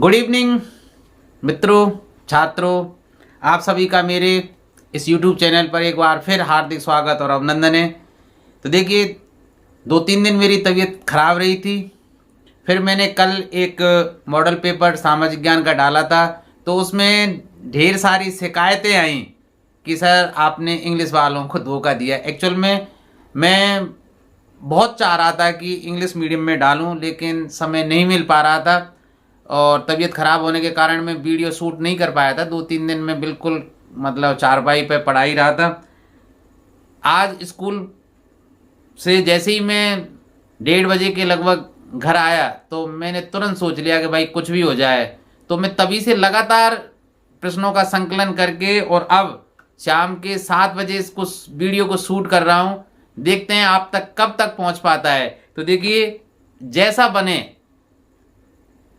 Good evening मित्रों, छात्रों, आप सभी का मेरे इस YouTube चैनल पर एक बार फिर हार्दिक स्वागत और अभिनंदन है। तो देखिए, 2-3 दिन मेरी तबीयत खराब रही थी। फिर मैंने कल एक मॉडल पेपर सामाजिक ज्ञान का डाला था, तो उसमें ढेर सारी शिकायतें आईं कि सर आपने इंग्लिश वालों को धोखा दिया। एक्चुअल में मैं बहुत चाह रहा था कि इंग्लिश मीडियम में डालूं, लेकिन समय नहीं मिल पा रहा था और तबीयत ख़राब होने के कारण मैं वीडियो शूट नहीं कर पाया था। 2-3 दिन में बिल्कुल चारपाई पे पढ़ा ही रहा था। आज स्कूल से जैसे ही मैं 1:30 बजे के लगभग घर आया तो मैंने तुरंत सोच लिया कि भाई कुछ भी हो जाए। तो मैं तभी से लगातार प्रश्नों का संकलन करके और अब शाम के 7 बजे इसको वीडियो को शूट कर रहा हूँ। देखते हैं आप तक कब तक पहुँच पाता है। तो देखिए, जैसा बने,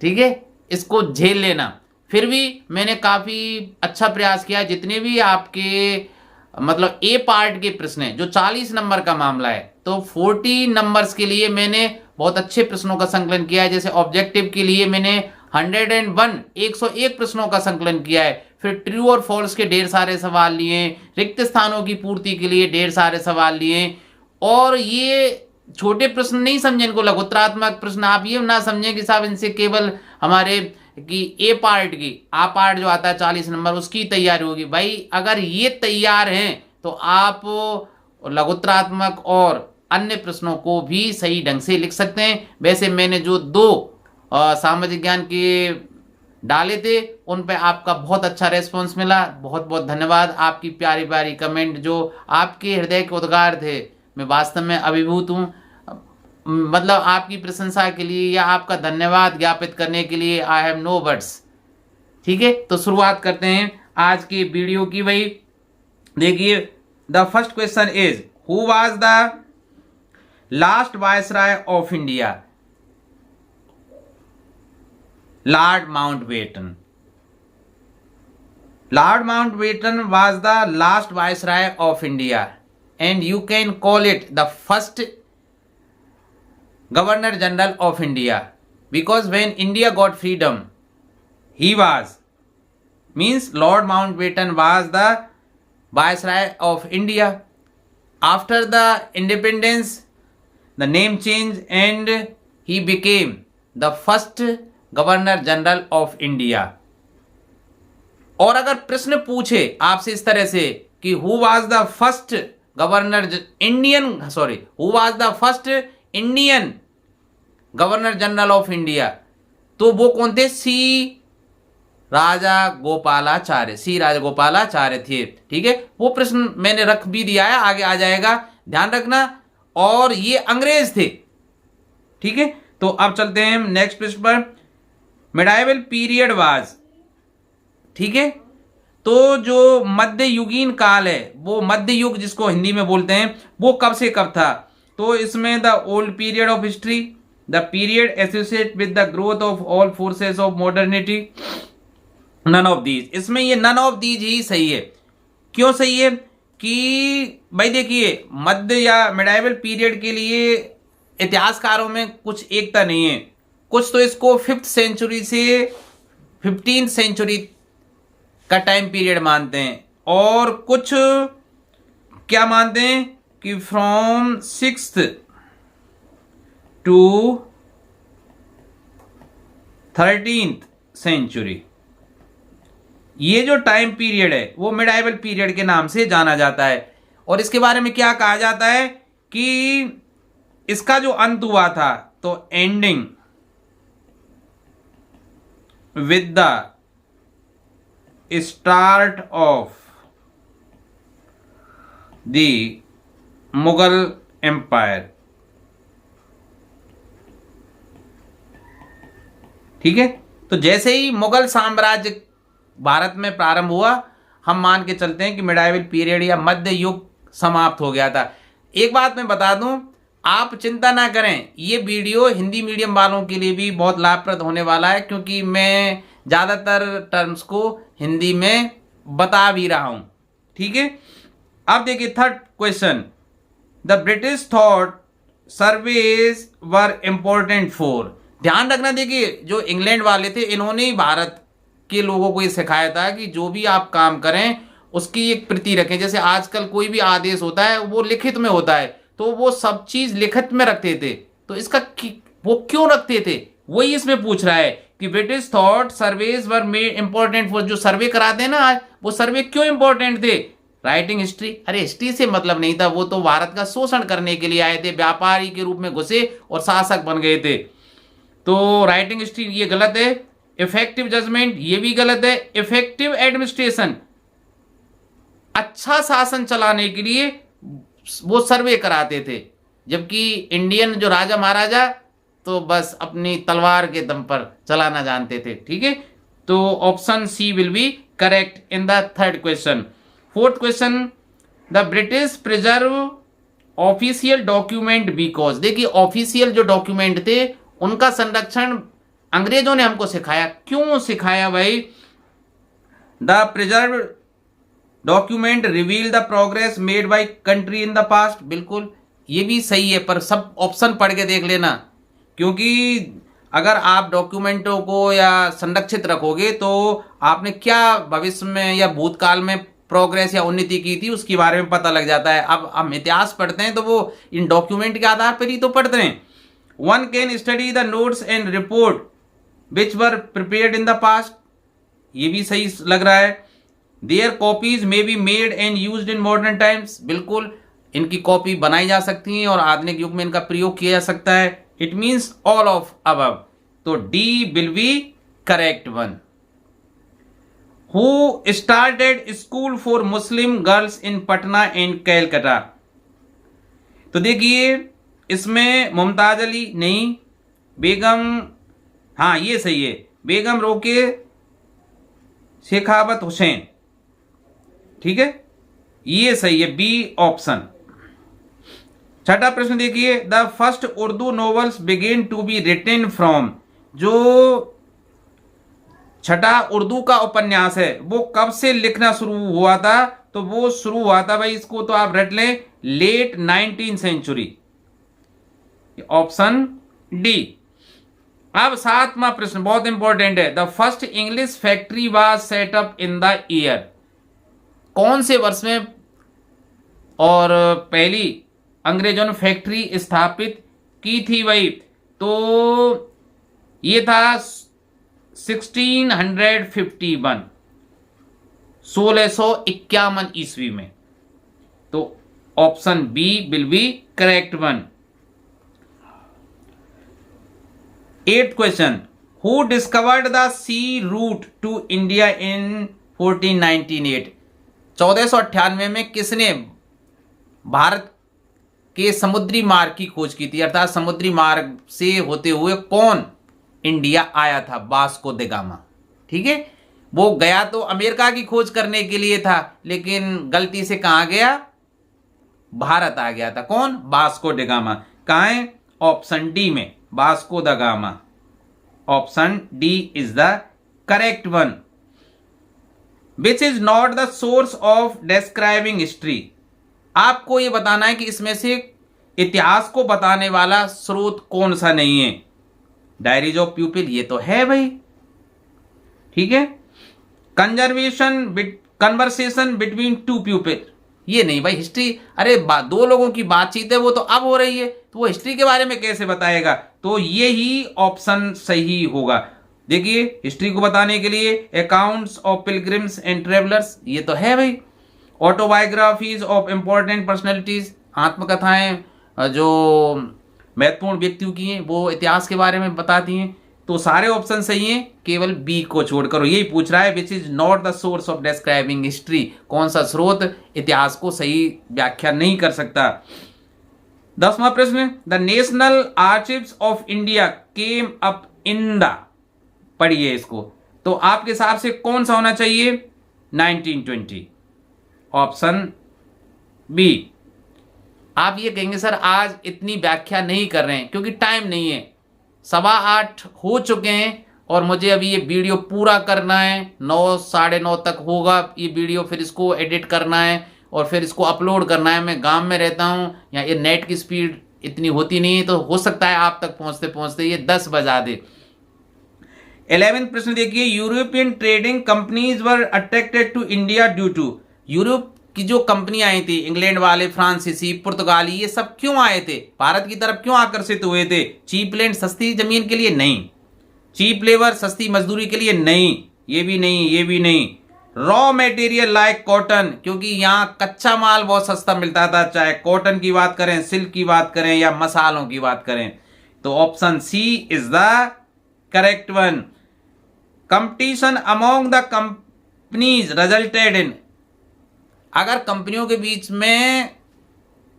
ठीक है, इसको झेल लेना। फिर भी मैंने काफ़ी अच्छा प्रयास किया। जितने भी आपके ए पार्ट के प्रश्न हैं, जो 40 नंबर का मामला है, तो 40 नंबर्स के लिए मैंने बहुत अच्छे प्रश्नों का संकलन किया है। जैसे ऑब्जेक्टिव के लिए मैंने 101 प्रश्नों का संकलन किया है। फिर ट्रू और फॉल्स के ढेर सारे सवाल लिए, रिक्त स्थानों की पूर्ति के लिए ढेर सारे सवाल लिए। और ये छोटे प्रश्न नहीं समझें इनको, लघुत्तरात्मक प्रश्न आप ये ना समझें कि साहब इनसे केवल हमारे कि ए पार्ट की आ पार्ट जो आता है 40 नंबर उसकी तैयारी होगी। भाई अगर ये तैयार हैं तो आप लघुत्तरात्मक और अन्य प्रश्नों को भी सही ढंग से लिख सकते हैं। वैसे मैंने जो 2 सामाजिक ज्ञान के डाले थे उन पे आपका बहुत अच्छा रेस्पॉन्स मिला। बहुत बहुत धन्यवाद। आपकी प्यारी प्यारी कमेंट, जो आपके हृदय के उद्गार थे, मैं वास्तव में अभिभूत हूँ। आपकी प्रशंसा के लिए या आपका धन्यवाद ज्ञापित करने के लिए आई हैव नो वर्ड्स। ठीक है, तो शुरुआत करते हैं आज की वीडियो की। भाई देखिए, the first question is who was the last viceroy of India? Lord Mountbatten. Lord Mountbatten was the last viceroy of India and you can call it the first Governor General of India, because when India got freedom, he was, means Lord Mountbatten was the Viceroy of India. After the independence, the name changed and he became the first Governor General of India. और अगर प्रश्न पूछे आपसे इस तरह से कि who was the first who was the first Indian Governor General of India, तो वो कौन थे? सी राजा गोपालाचार्य थे। ठीक है, वो प्रश्न मैंने रख भी दिया है, आगे आ जाएगा, ध्यान रखना। और ये अंग्रेज थे। ठीक है, तो अब चलते हैं नेक्स्ट प्रश्न पर। मिडाइवल पीरियड वाज, ठीक है, तो जो मध्ययुगीन काल है, वो मध्य युग जिसको हिंदी में बोलते हैं, वो कब से कब था? तो इसमें the old period of history, the period associate with the growth of all forces of modernity, none of these. इसमें ये नन ऑफ दीज ही सही है। क्यों सही है? कि भाई देखिए, मध्य या मिडाइवल पीरियड के लिए इतिहासकारों में कुछ एकता नहीं है। कुछ तो इसको 5th सेंचुरी से 15th सेंचुरी का टाइम पीरियड मानते हैं, और कुछ क्या मानते हैं कि from 6th to 13th century, ये जो टाइम पीरियड है वो मिडाइवल पीरियड के नाम से जाना जाता है। और इसके बारे में क्या कहा जाता है कि इसका जो अंत हुआ था, तो ending with the start of the Mughal empire. ठीक है, तो जैसे ही मुगल साम्राज्य भारत में प्रारंभ हुआ, हम मान के चलते हैं कि मिडाइवल पीरियड या मध्य युग समाप्त हो गया था। एक बात मैं बता दूं, आप चिंता ना करें, ये वीडियो हिंदी मीडियम वालों के लिए भी बहुत लाभप्रद होने वाला है, क्योंकि मैं ज़्यादातर टर्म्स को हिंदी में बता भी रहा हूं। ठीक है, अब देखिए third question. The British thought surveys were important for, ध्यान रखना, देखिए जो इंग्लैंड वाले थे इन्होंने ही भारत के लोगों को ये सिखाया था कि जो भी आप काम करें उसकी एक प्रति रखें। जैसे आजकल कोई भी आदेश होता है वो लिखित में होता है, तो वो सब चीज लिखित में रखते थे। तो इसका वो क्यों रखते थे, वही इसमें पूछ रहा है कि British thought surveys were made important for, जो सर्वे कराते हैं ना आज, वो सर्वे क्यों इंपॉर्टेंट थे। राइटिंग हिस्ट्री, अरे हिस्ट्री से मतलब नहीं था, वो तो भारत का शोषण करने के लिए आए थे, व्यापारी के रूप में घुसे और शासक बन गए थे। तो राइटिंग हिस्ट्री ये गलत है। इफेक्टिव जजमेंट ये भी गलत है। इफेक्टिव एडमिनिस्ट्रेशन, अच्छा शासन चलाने के लिए वो सर्वे कराते थे, जबकि इंडियन जो राजा महाराजा तो बस अपनी तलवार के दम पर चलाना जानते थे। ठीक है, तो option C will be correct in the third question. Fourth question, the British preserve official document because, देखिए ऑफिशियल जो डॉक्यूमेंट थे उनका संरक्षण अंग्रेजों ने हमको सिखाया। क्यों सिखाया भाई। The preserve document reveal the progress made by country in the past, बिल्कुल ये भी सही है, पर सब ऑप्शन पढ़ के देख लेना, क्योंकि अगर आप डॉक्यूमेंटों को या संरक्षित रखोगे तो आपने क्या भविष्य में या भूतकाल में प्रोग्रेस या उन्नति की थी उसके बारे में पता लग जाता है। अब हम इतिहास पढ़ते हैं तो वो इन डॉक्यूमेंट के आधार पर ही तो पढ़ते हैं। One can study the notes and report which were prepared in the past, ये भी सही लग रहा है। Their copies may be made and used in modern times, बिल्कुल इनकी कॉपी बनाई जा सकती है और आधुनिक युग में इनका प्रयोग किया जा सकता है। It means all of above, तो D will be correct one. Who started school for Muslim girls in Patna and Calcutta, तो देखिए इसमें मुमताज अली नहीं, बेगम, हाँ ये सही है, बेगम रोके शेखावत हुसैन, ठीक है ये सही है, बी ऑप्शन। छठा प्रश्न देखिए, the first Urdu novels begin to be written from, जो छठा उर्दू का उपन्यास है वो कब से लिखना शुरू हुआ था, तो वो शुरू हुआ था भाई, इसको तो आप रट लें, late 19th century, option D. अब सातवां प्रश्न बहुत इंपॉर्टेंट है, the first English factory was set up in the year, कौन से वर्ष में और पहली अंग्रेजों ने फैक्ट्री स्थापित की थी भाई, तो ये था 1651, 1651 ईस्वी में, तो option B will be correct one. 8th question, who discovered the sea route to India in 1498, 1498 में किसने भारत के समुद्री मार्ग की खोज की थी, अर्थात समुद्री मार्ग से होते हुए कौन इंडिया आया था, वास्को द गामा। ठीक है, वो गया तो अमेरिका की खोज करने के लिए था, लेकिन गलती से कहां गया, भारत आ गया था, कौन, वास्को द गामा। कहां है, ऑप्शन डी में, Vasco the gamma, option D is the correct one. Which is not the source of describing history, आपको यह बताना है कि इसमें से इतिहास को बताने वाला स्रोत कौन सा नहीं है। डायरीज ऑफ प्यूपिल ये तो है भाई, ठीक है। कन्वर्सेशन बिटवीन टू प्यूपिल, ये नहीं भाई हिस्ट्री, अरे दो लोगों की बातचीत है वो तो अब हो रही है, तो वो हिस्ट्री के बारे में कैसे बताएगा, तो ये ही ऑप्शन सही होगा। देखिए हिस्ट्री को बताने के लिए accounts of pilgrims and travellers, ये तो है भाई। ऑटोबायोग्राफीज ऑफ इंपॉर्टेंट पर्सनैलिटीज, आत्मकथाएं जो महत्वपूर्ण व्यक्तियों की हैं वो इतिहास के बारे में बताती हैं, तो सारे ऑप्शन सही हैं, केवल बी को छोड़कर। यही पूछ रहा है which is not the source of describing history, कौन सा स्रोत इतिहास को सही व्याख्या नहीं कर सकता। 10वां प्रश्न, the national archives of India came up in the, पढ़िए इसको, तो आपके हिसाब से कौन सा होना चाहिए, 1920, ऑप्शन बी। आप ये कहेंगे सर आज इतनी व्याख्या नहीं कर रहे हैं क्योंकि टाइम नहीं है, 8:15 हो चुके हैं और मुझे अभी ये वीडियो पूरा करना है, 9 साढ़े 9 तक होगा ये वीडियो, फिर इसको एडिट करना है और फिर इसको अपलोड करना है। मैं गांव में रहता हूँ, यहाँ ये नेट की स्पीड इतनी होती नहीं है, तो हो सकता है आप तक पहुंचते पहुंचते ये 10 बजा दे। 11वां प्रश्न देखिए, European trading companies were attracted to India due to, Europe की जो कंपनियां आई थी, इंग्लैंड वाले, फ्रांसीसी, पुर्तगाली, ये सब क्यों आए थे, भारत की तरफ क्यों आकर्षित हुए थे? चीप लैंड, सस्ती जमीन के लिए नहीं, चीप लेबर, सस्ती मजदूरी के लिए नहीं, ये भी नहीं, ये भी नहीं, रॉ मटेरियल लाइक कॉटन, क्योंकि यहाँ कच्चा माल बहुत सस्ता मिलता था, चाहे कॉटन की बात करें, सिल्क की बात करें या मसालों की बात करें। तो option C is the correct one. Competition among the companies resulted in, अगर कंपनियों के बीच में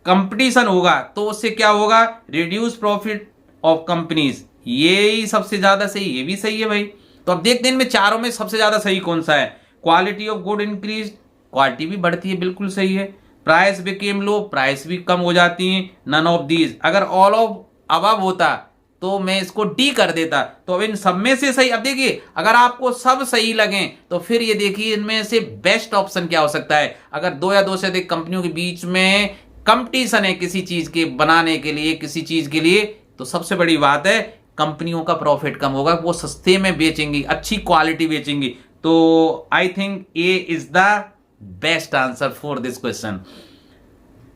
कंपटीशन होगा तो उससे क्या होगा? रिड्यूस प्रॉफिट ऑफ कंपनीज, ये ही सबसे ज्यादा सही, ये भी सही है भाई। तो अब देखते हैं इनमें चारों में सबसे ज्यादा सही कौन सा है। Quality of good increase, quality भी बढ़ती है, बिल्कुल सही है। प्राइस बिकेम लो, प्राइस भी कम हो जाती है। नन ऑफ दीज, अगर ऑल ऑफ अबव होता तो मैं इसको डी कर देता। तो अब इन सब में से सही, अब देखिए अगर आपको सब सही लगे तो फिर ये देखिए इनमें से बेस्ट ऑप्शन क्या हो सकता है। अगर दो या दो से अधिक कंपनियों के बीच में कंपटीशन है किसी चीज के बनाने के लिए, किसी चीज के लिए, तो सबसे बड़ी बात है कंपनियों का प्रॉफिट कम होगा, वो सस्ते में बेचेंगी, अच्छी क्वालिटी बेचेंगी। तो I think A is the best answer for this question.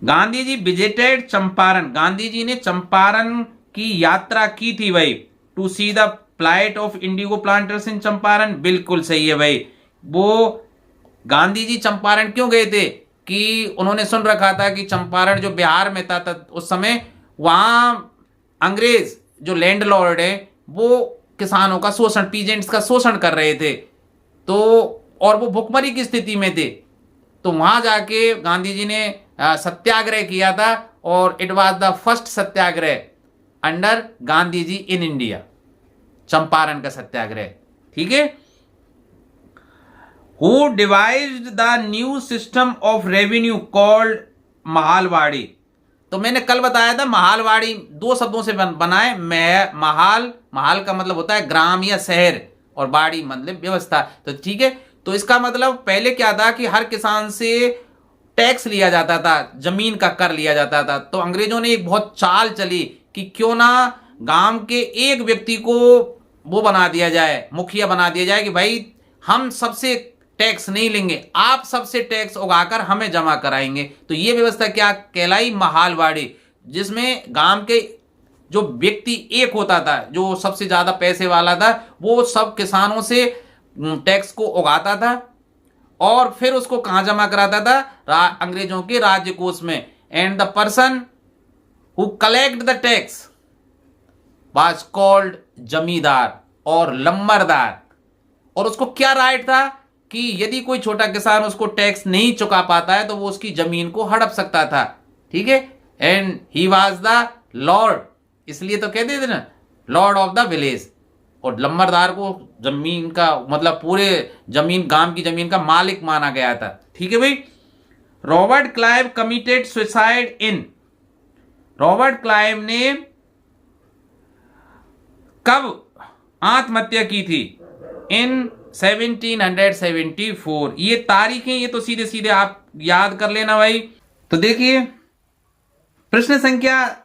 Gandhi ji visited Champaran, Gandhi ji ने चंपारण की यात्रा की थी भाई, to see the plight of indigo planters in Champaran, बिल्कुल सही है भाई। वो गांधी जी चंपारण क्यों गए थे? कि उन्होंने सुन रखा था कि चंपारण जो बिहार में था उस समय, वहां अंग्रेज जो लैंडलॉर्ड है वो किसानों का शोषण, पीजेंट्स का शोषण कर रहे थे, तो और वो भुखमरी की स्थिति में थे। तो वहां जाके गांधी जी ने सत्याग्रह किया था, और it was the first satyagraha under Gandhi ji in India, Champaran का सत्याग्रह। ठीक है। Who devised the new system of revenue called Mahalwari, तो मैंने कल बताया था महालवाड़ी दो शब्दों से बनाए। महाल का मतलब होता है ग्राम या शहर, और बाड़ी मतलब व्यवस्था। तो ठीक है, तो इसका मतलब पहले क्या था कि हर किसान से टैक्स लिया जाता था, जमीन का कर लिया जाता था। तो अंग्रेजों ने एक बहुत चाल चली कि क्यों ना गांव के एक व्यक्ति को वो बना दिया जाए, मुखिया बना दिया जाए, कि भाई हम सबसे टैक्स नहीं लेंगे, आप सबसे टैक्स उगाकर हमें जमा कराएंगे। तो ये व्यवस्था क्या कहलाई? महालवाड़ी, जिसमें गांव के जो व्यक्ति एक होता था, जो सबसे ज्यादा पैसे वाला था, वो सब किसानों से टैक्स को उगाता था और फिर उसको कहां जमा कराता था? अंग्रेजों के राज्य कोष में। And the person who collect the tax was called जमींदार और लम्बरदार। और उसको क्या राइट था कि यदि कोई छोटा किसान उसको टैक्स नहीं चुका पाता है तो वो उसकी जमीन को हड़प सकता था। ठीक है। And he was the Lord, इसलिए तो कहते थे ना लॉर्ड ऑफ द विलेज। और लम्बरदार को जमीन का मतलब पूरे जमीन, गांव की जमीन का मालिक माना गया था। ठीक है भाई। Robert Clive committed suicide in, Robert Clive ने कब आत्महत्या की थी? इन 1774। ये तारीखें ये तो सीधे सीधे आप याद कर लेना भाई। तो देखिए प्रश्न संख्या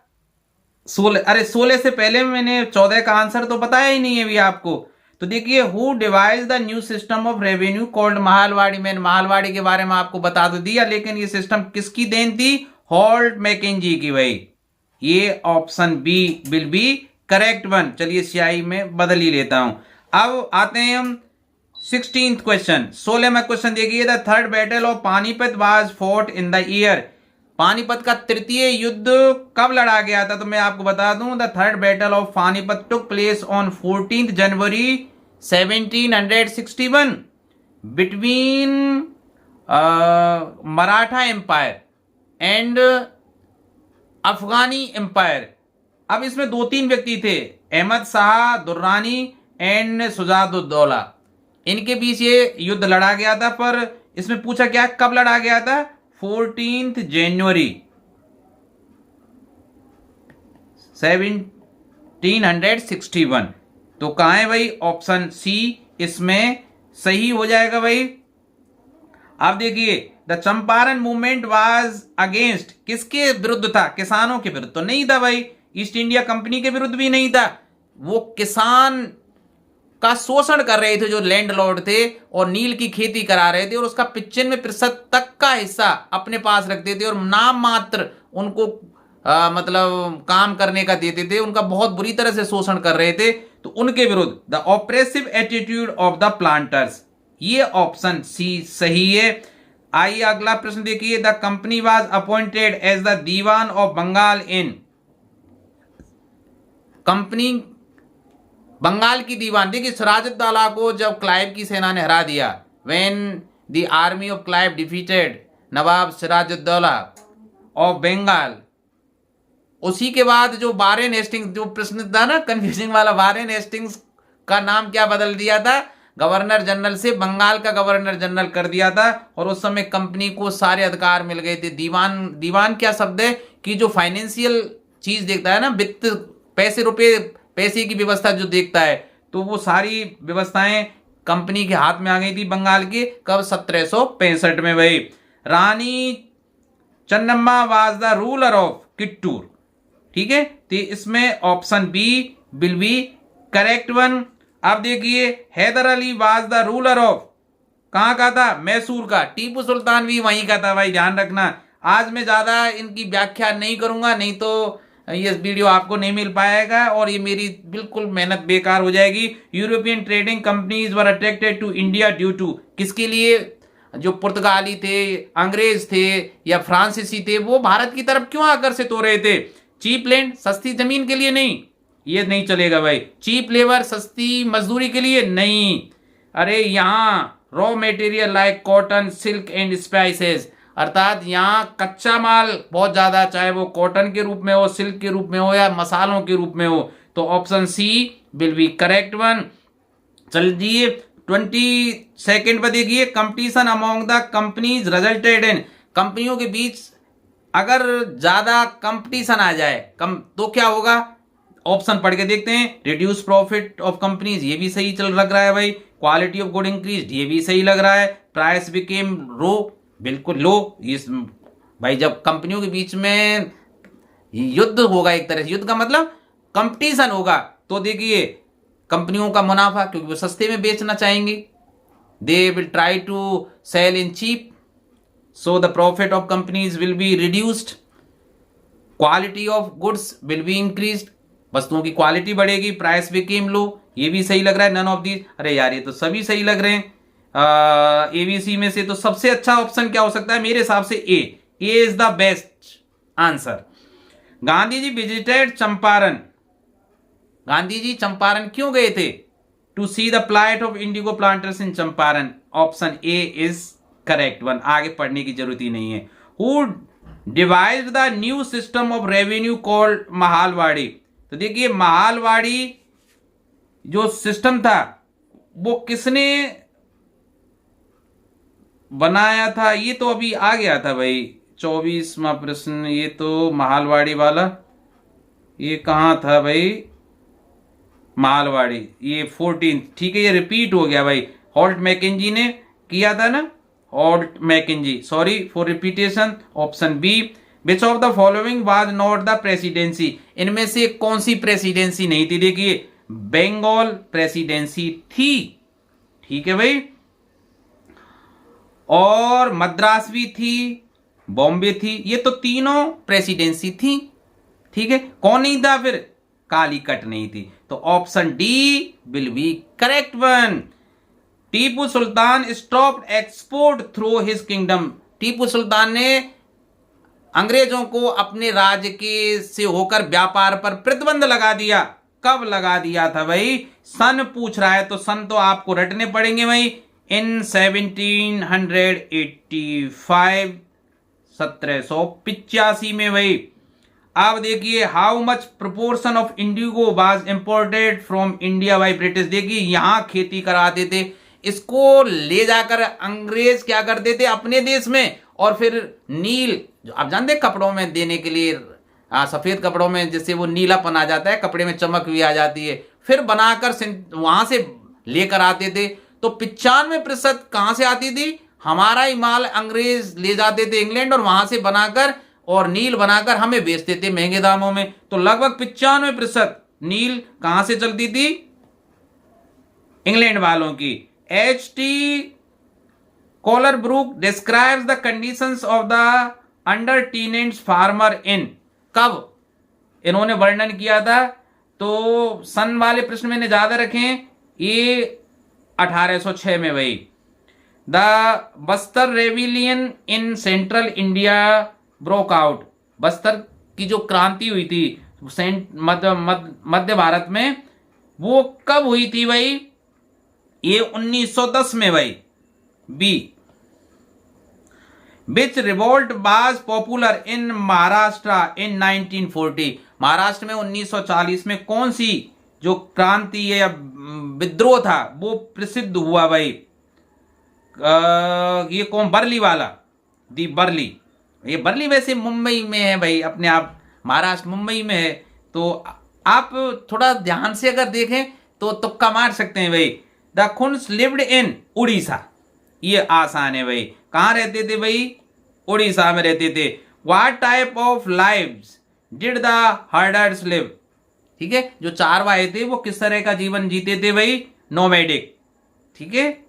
16, अरे 16 से पहले मैंने 14 का आंसर तो बताया ही नहीं है अभी आपको। तो देखिए who devise the new system of revenue called Mahalwari, मैंने महालवाड़ी के बारे में आपको बता तो दिया, लेकिन ये सिस्टम किसकी देन थी? हॉल्ट मैकेंजी की भाई। ये option B will be correct one. चलिए स्याही में बदल ही लेता हूं। अब आते हैं हम 16th क्वेश्चन। 16वां क्वेश्चन देखिए, the third battle of Panipat was fought in the year, Panipat का तृतीय युद्ध कब लड़ा गया था? तो मैं आपको बता दूं, the third battle of Panipat took place on 14 January 1761 between Maratha empire and Afghani empire. अब इसमें दो तीन व्यक्ति थे, अहमद शाह दुर्रानी एंड सुजाउद्दौला, इनके बीच ये युद्ध लड़ा गया था। पर इसमें पूछा क्या कब लड़ा गया था? 14 जनवरी 1761। तो कहां है भाई? ऑप्शन सी इसमें सही हो जाएगा भाई। अब देखिए the Champaran movement was against, किसके विरुद्ध था? किसानों के विरुद्ध तो नहीं था भाई, ईस्ट इंडिया कंपनी के विरुद्ध भी नहीं था, वो किसान का शोषण कर रहे थे जो लैंडलॉर्ड थे और नील की खेती करा रहे थे और उसका 95% तक का हिस्सा अपने पास रखते थे और नाम मात्र उनको मतलब काम करने का देते थे, उनका बहुत बुरी तरह से शोषण कर रहे थे, तो उनके विरुद्ध the oppressive attitude of the planters, ये ऑप्शन सी सही है। आइए अगला प्रश्न देखिए, the company was appointed as the diwan of Bengal in, company Bengal की दीवान, देखिए सिराजुद्दौला को जब क्लाइव की सेना ने हरा दिया, when the army of Clive defeated nawab Siraj-ud-Daulah of Bengal, उसी के बाद जो वारेन हेस्टिंग्स, जो प्रश्न था ना कंफ्यूजिंग वाला, वारेन हेस्टिंग्स का नाम क्या बदल दिया था, गवर्नर जनरल से बंगाल का गवर्नर जनरल कर दिया था और उस समय कंपनी को सारे अधिकार मिल गए थे। दीवान, दीवान क्या शब्द है कि जो फाइनेंशियल चीज देखता है ना, वित्त, पैसे रुपए, पैसे की व्यवस्था जो देखता है, तो वो सारी व्यवस्थाएं कंपनी के हाथ में आ गई थी बंगाल के, कब? 1765 में भाई। Rani Channamma was the ruler of Kittur, ठीक है, तो इसमें option B will be correct one. अब देखिए, Haidar Ali was the ruler of, कहां का था? मैसूर का। टीपू सुल्तान भी वहीं का था भाई, ध्यान रखना। आज मैं ज्यादा इनकी व्याख्या नहीं करूंगा, नहीं तो ये वीडियो आपको नहीं मिल पाएगा और ये मेरी बिल्कुल मेहनत बेकार हो जाएगी। European trading companies were attracted to India due to, किसके लिए? जो पुर्तगाली थे, अंग्रेज थे या फ्रांसीसी थे, वो भारत की तरफ क्यों आकर्षित हो रहे थे? चीप लैंड, सस्ती जमीन के लिए नहीं, ये नहीं चलेगा भाई। चीप लेबर, सस्ती मजदूरी के लिए नहीं, अरे यहाँ raw material like cotton, silk and spices, अर्थात यहाँ कच्चा माल बहुत ज्यादा, चाहे वो कॉटन के रूप में हो, सिल्क के रूप में हो या मसालों के रूप में हो, तो option C will be correct one. चलिए 22 पर देखिए, competition among the companies resulted in, कंपनियों के बीच अगर ज्यादा कंपटीशन आ जाए कम तो क्या होगा? ऑप्शन पढ़ के देखते हैं। रिड्यूस प्रॉफिट ऑफ कंपनीज, ये भी सही चल लग रहा है भाई। क्वालिटी ऑफ गुड इंक्रीज, ये भी सही लग रहा है। प्राइस बिकेम लो, बिल्कुल लो। इस भाई जब कंपनियों के बीच में युद्ध होगा, एक तरह से युद्ध का मतलब कंपटीशन होगा, तो देखिए कंपनियों का मुनाफा, क्योंकि वो सस्ते में बेचना चाहेंगे, they will try to sell in cheap, so the profit of companies will be reduced, quality of goods will be increased, वस्तुओं की क्वालिटी बढ़ेगी, प्राइस became low, ये भी सही लग रहा है। नन ऑफ दी, अरे यार ये तो सभी सही लग रहे हैं। एबीसी में से तो सबसे अच्छा ऑप्शन क्या हो सकता है मेरे हिसाब से? A is the best answer. Gandhi ji visited Champaran, Gandhi ji Champaran क्यों गए थे? To see the plight of indigo planters in Champaran, option A is correct one, आगे पढ़ने की जरूरत ही नहीं है। Who devised the new system of revenue called Mahalwari, तो देखिए महालवाड़ी जो सिस्टम था वो किसने बनाया था? ये तो अभी आ गया था भाई, 24वां प्रश्न, ये तो महालवाड़ी वाला, ये कहां था भाई? महालवाड़ी, ये 14, ठीक है, ये रिपीट हो गया भाई। हॉल्ट मैकेंजी ने किया था ना, Holt Mackenzie, sorry for repetition. Option B, which of the following was not the presidency, इनमें से कौन सी प्रेसिडेंसी नहीं थी? देखिए बंगाल प्रेसिडेंसी थी, ठीक है भाई, और मद्रास भी थी, बॉम्बे थी, ये तो तीनों प्रेसिडेंसी थी, ठीक है। कौन नहीं था फिर? कालीकट नहीं थी, तो option D will be correct one. Tipu Sultan stopped export through his kingdom, Tipu Sultan ने अंग्रेजों को अपने राज्य के से होकर व्यापार पर प्रतिबंध लगा दिया। कब लगा दिया था भाई? सन पूछ रहा है तो सन तो आपको रटने पड़ेंगे भाई। इन 1785, 1785 में भाई। अब देखिए, how much proportion of Indigo was imported from India by British. देखिए यहां खेती कराते थे, इसको ले जाकर अंग्रेज क्या करते थे अपने देश में, और फिर नील, आप जानते कपड़ों में देने के लिए, सफेद कपड़ों में जिससे वो नीलापन आ जाता है, कपड़े में चमक भी आ जाती है, फिर बनाकर वहां से लेकर आते थे। तो 95% कहां से आती थी? हमारा ही माल अंग्रेज ले जाते थे इंग्लैंड और वहां से बनाकर और नील बनाकर हमें बेचते थे महंगे दामों में। तो लगभग 95% नील कहां से चलती थी? इंग्लैंड वालों की। H.T. Colebrooke describes the conditions of the under tenants farmer in, कब इन्होंने वर्णन किया था? तो सन वाले प्रश्न मैंने ज्यादा रखे हैं, ये 1806 में भाई। The Bastar rebellion in central India broke out, Bastar की जो क्रांति हुई थी मध्य भारत में, वो कब हुई थी भाई? ये 1910 में भाई। B, which revolt was popular in Maharashtra in 1940, Maharashtra में 1940 में कौन सी जो क्रांति या विद्रोह था वो प्रसिद्ध हुआ भाई? ये कौन? बर्ली वाला, दी बर्ली। ये बर्ली वैसे मुंबई में है भाई, अपने आप महाराष्ट्र मुंबई में है, तो आप थोड़ा ध्यान से अगर देखें तो तुक्का मार सकते हैं भाई। द खुन्स लिव्ड इन उड़ीसा, ये आसान है भाई। कहां रहते थे भाई? उड़ीसा में रहते थे। What type of lives did the herders live, ठीक है, जो चारवाहे थे वो किस तरह का जीवन जीते थे भाई? नोमैडिक, ठीक है,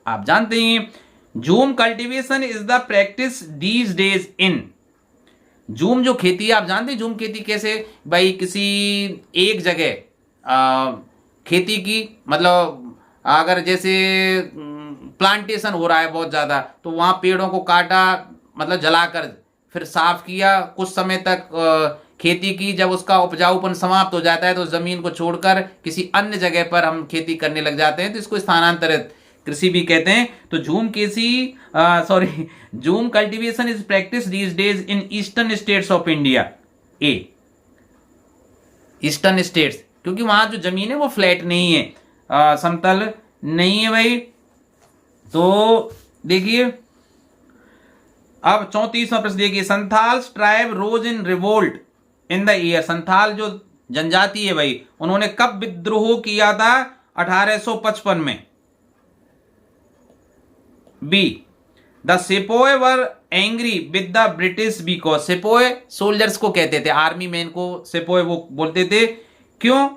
आप जानते हैं। Zoom cultivation is the practice these days in, zoom जो खेती है आप जानते हैं जूम खेती कैसे भाई? किसी एक जगह खेती की, मतलब अगर जैसे प्लांटेशन हो रहा है बहुत ज्यादा, तो वहां पेड़ों को काटा, मतलब जलाकर फिर साफ किया, कुछ समय तक खेती की। जब उसका उपजाऊपन समाप्त हो जाता है तो जमीन को छोड़कर किसी अन्य जगह पर हम खेती करने लग जाते हैं, तो इसको स्थानांतरित कृषि भी कहते हैं। तो zoom cultivation is practice these days in eastern states of India. A, eastern states, क्योंकि वहां जो जमीन है वो फ्लैट नहीं है, समतल नहीं है भाई। तो देखिए अब 34वां प्रश्न देखिए, Santhals tribe rose in revolt in the year, Santhal जो जनजाति है भाई, उन्होंने कब विद्रोह किया था? 1855 में। B, the sepoy were angry with the British because, sepoy soldiers को कहते थे, आर्मी मैन को सिपोय वो बोलते थे। क्यों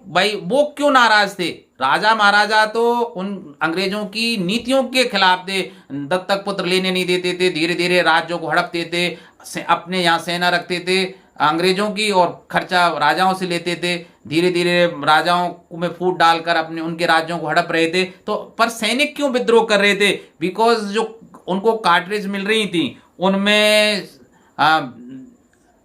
भाई वो क्यों नाराज थे? राजा महाराजा तो उन अंग्रेजों की नीतियों के खिलाफ थे, दत्तक पुत्र लेने नहीं देते थे, धीरे धीरे राज्यों को हड़पते थे, अपने यहाँ सेना रखते थे अंग्रेजों की और खर्चा राजाओं से लेते थे, धीरे धीरे राजाओं में फूट डालकर अपने उनके राज्यों को हड़प रहे थे। तो पर सैनिक क्यों विद्रोह कर रहे थे? बिकॉज जो उनको कार्ट्रिज मिल रही थी उनमें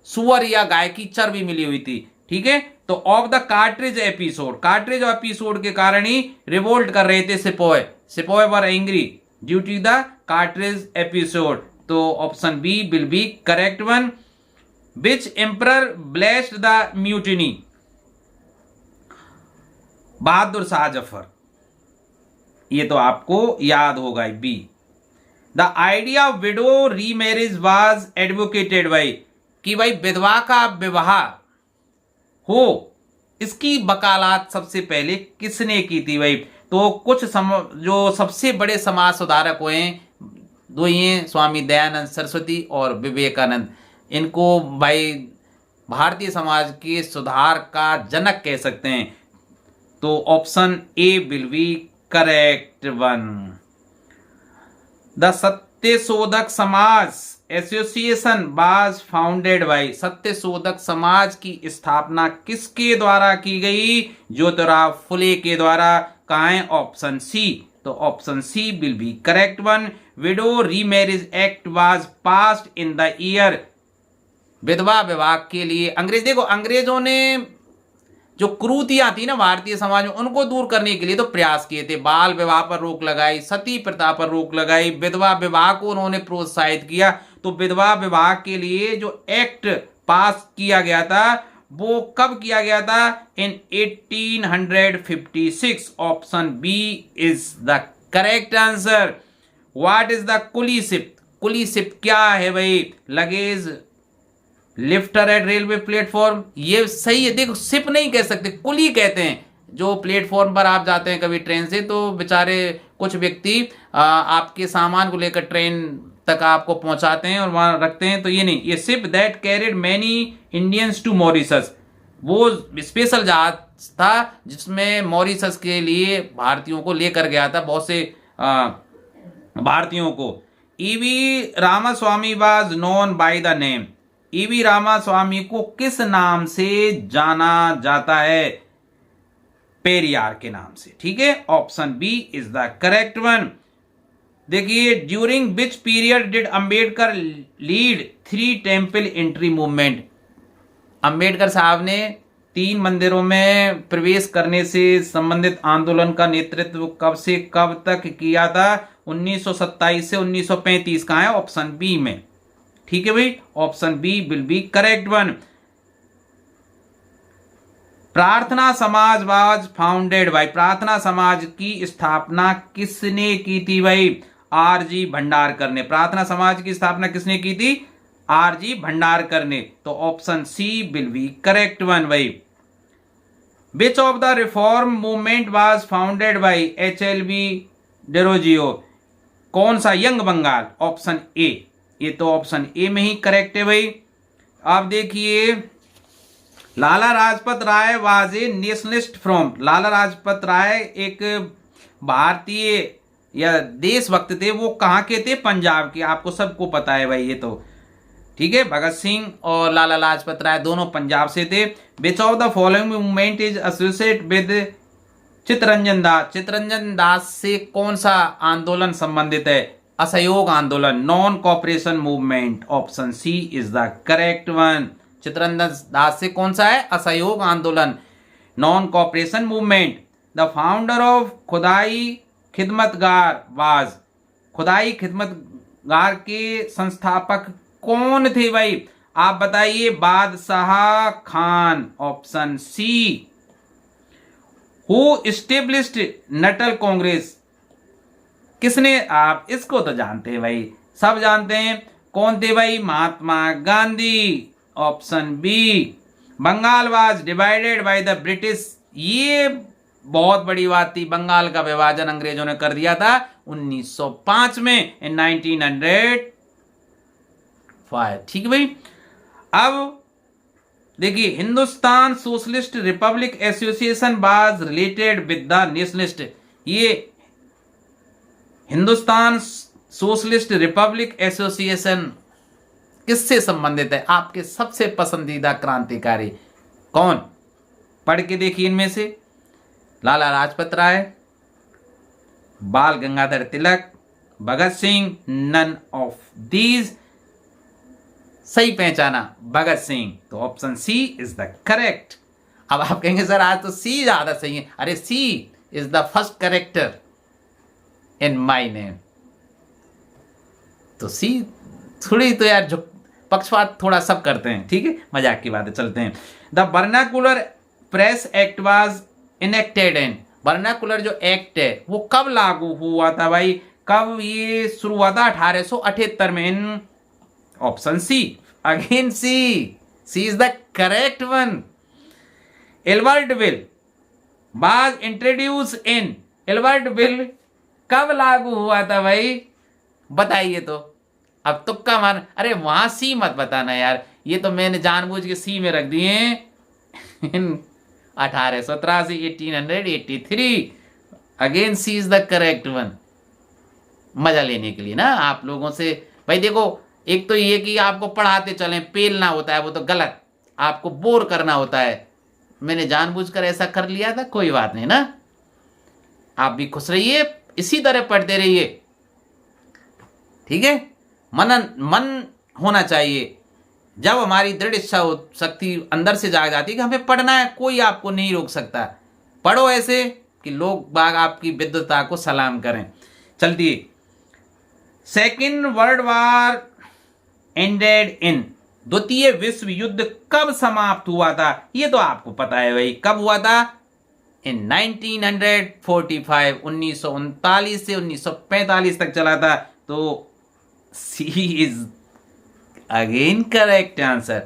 सुअर या गाय की चर्बी मिली हुई थी, ठीक है। तो ऑफ द कार्ट्रिज एपिसोड के कारण ही रिवोल्ट कर रहे थे sepoy were angry due to the cartridge episode. तो option B will be correct one. Which emperor blessed the mutiny? Bahadur Shah Zafar, ये तो आपको याद होगा। B, the idea of widow remarriage was advocated by, कि भाई विधवा का विवाह हो, इसकी वकालत सबसे पहले किसने की थी भाई? तो कुछ जो सबसे बड़े समाज सुधारक हुए दो ही हैं, स्वामी दयानंद सरस्वती और विवेकानंद। इनको भाई भारतीय समाज के सुधार का जनक कह सकते हैं। तो option A will be correct one. The Satyashodhak Samaj association was founded by, Satyashodhak Samaj की स्थापना किसके द्वारा की गई? ज्योतिराव फुले के द्वारा। कहाँ है? Option C. तो option C will be correct one. Widow remarriage act was passed in the year, विधवा विवाह के लिए अंग्रेजों ने जो कुरीतियां थी ना भारतीय समाज में, उनको दूर करने के लिए तो प्रयास किए थे। बाल विवाह पर रोक लगाई, सती प्रथा पर रोक लगाई, विधवा विवाह को उन्होंने प्रोत्साहित किया। तो विधवा विवाह के लिए जो एक्ट पास किया गया था वो कब किया गया था? In 1856। Option B is the correct answer. What is the coolie ship? Coolie ship क्या है भाई? Luggage lifter at railway platform, ये सही है। देखो शिप नहीं कह सकते, कुली कहते हैं। जो प्लेटफॉर्म पर आप जाते हैं कभी ट्रेन से, तो बेचारे कुछ व्यक्ति आपके सामान को लेकर ट्रेन तक आपको पहुंचाते हैं और वहां रखते हैं। तो ये नहीं, ये ship that carried many Indians to Mauritius, वो स्पेशल जहाज था जिसमें मॉरिशस के लिए भारतीयों को लेकर गया था, बहुत से भारतीयों को। E V Ramaswami was known by the name, E V Ramaswami को किस नाम से जाना जाता है? पेरियार के नाम से। ठीक है, option B is the correct one. देखिए, during which period did Ambedkar lead 3 temple entry movement? Ambedkar Sahab ने 3 मंदिरों में प्रवेश करने से संबंधित आंदोलन का नेतृत्व कब से कब तक किया था? 1927 से 1935 का है ऑप्शन बी में। ठीक है भाई, option B will be correct one. Prarthana Samaj was founded bye, प्रार्थना समाज की स्थापना किसने की थी भाई? आरजी भंडारकर ने। प्रार्थना समाज की स्थापना किसने की थी? आरजी भंडारकर ने। तो option C will be correct one भाई। Which of the reform movement was founded by HLB Derozio? कौन सा? Young Bengal, option A. ये तो ऑप्शन ए में ही करेक्ट है भाई। आप देखिए, लाला लाजपत राय वाज ए नेशनलिस्ट फ्रॉम, लाला लाजपत राय एक भारतीय या देशभक्त थे, वो कहाँ के थे? पंजाब के। आपको सबको पता है भाई ये तो। ठीक है, भगत सिंह और लाला लाजपत राय दोनों पंजाब से थे। Which of the following movement is associate with Chittaranjan Das? Chittaranjan Das से कौन सा आंदोलन संबंधित है? असहयोग आंदोलन, non cooperation movement. Option C is the correct one. Chittaranjan Das से कौन सा है? असहयोग आंदोलन, non cooperation movement. The founder of Khudai Khidmatgar was, खुदाई खिदमतगार के संस्थापक कौन थे भाई? आप बताइए। Badshah Khan, option C. Who established Natal Congress? किसने? आप इसको तो जानते हैं भाई, सब जानते हैं। कौन थे भाई? Mahatma Gandhi, option B. Bengal was divided by the British, ये बहुत बड़ी बात थी। बंगाल का विभाजन अंग्रेजों ने कर दिया था 1905 में, इन 1905। ठीक है भाई। अब देखिए, Hindustan socialist Republic association was related with the nationalist, ये हिंदुस्तान सोशलिस्ट रिपब्लिक एसोसिएशन किससे संबंधित है? आपके सबसे पसंदीदा क्रांतिकारी कौन? पढ़ के देखिए इनमें से। लाला Lajpat Rai, Bal Gangadhar Tilak, Bhagat Singh, none of these. सही पहचाना, भगत सिंह। तो option C is the correct. अब आप कहेंगे सर आज तो सी ज्यादा सही है। अरे C is the first character in my name. तो सी थोड़ी तो यार जो पक्षपात थोड़ा सब करते हैं। ठीक है, मजाक की बातें चलते हैं। The vernacular press act was enacted in, vernacular जो एक्ट है वो कब लागू हुआ था भाई? कब ये शुरू हुआ था? 1878 में। In option C, again C, C is the correct one. Albert bill was introduce in, Albert bill कब लागू हुआ था भाई? बताइए तो। अब तुक्का मार, अरे वहां सी मत बताना यार, ये तो मैंने जानबूझ के सी में रख दिए हैं। 1883, 1883। Again C is the correct one. मजा लेने के लिए ना आप लोगों से भाई। देखो, एक तो ये कि आपको पढ़ाते चलें, पेलना होता है वो तो गलत, आपको बोर करना होता है। मैंने जानबूझकर ऐसा कर लिया था, कोई बात नहीं ना। आप भी खुश रहिए, इसी तरह पढ़ते रहिए। ठीक है, मन होना चाहिए। जब हमारी दृढ़ इच्छा शक्ति अंदर से जाग जाती है कि हमें पढ़ना है, कोई आपको नहीं रोक सकता। पढ़ो ऐसे कि लोग बाग आपकी विद्वता को सलाम करें। चलती, second world war ended in, द्वितीय विश्व युद्ध कब समाप्त हुआ था? ये तो आपको पता है भाई, कब हुआ था? इन 1945, 1939 से 1945 तक चला था। तो सी इज अगेन करेक्ट आंसर।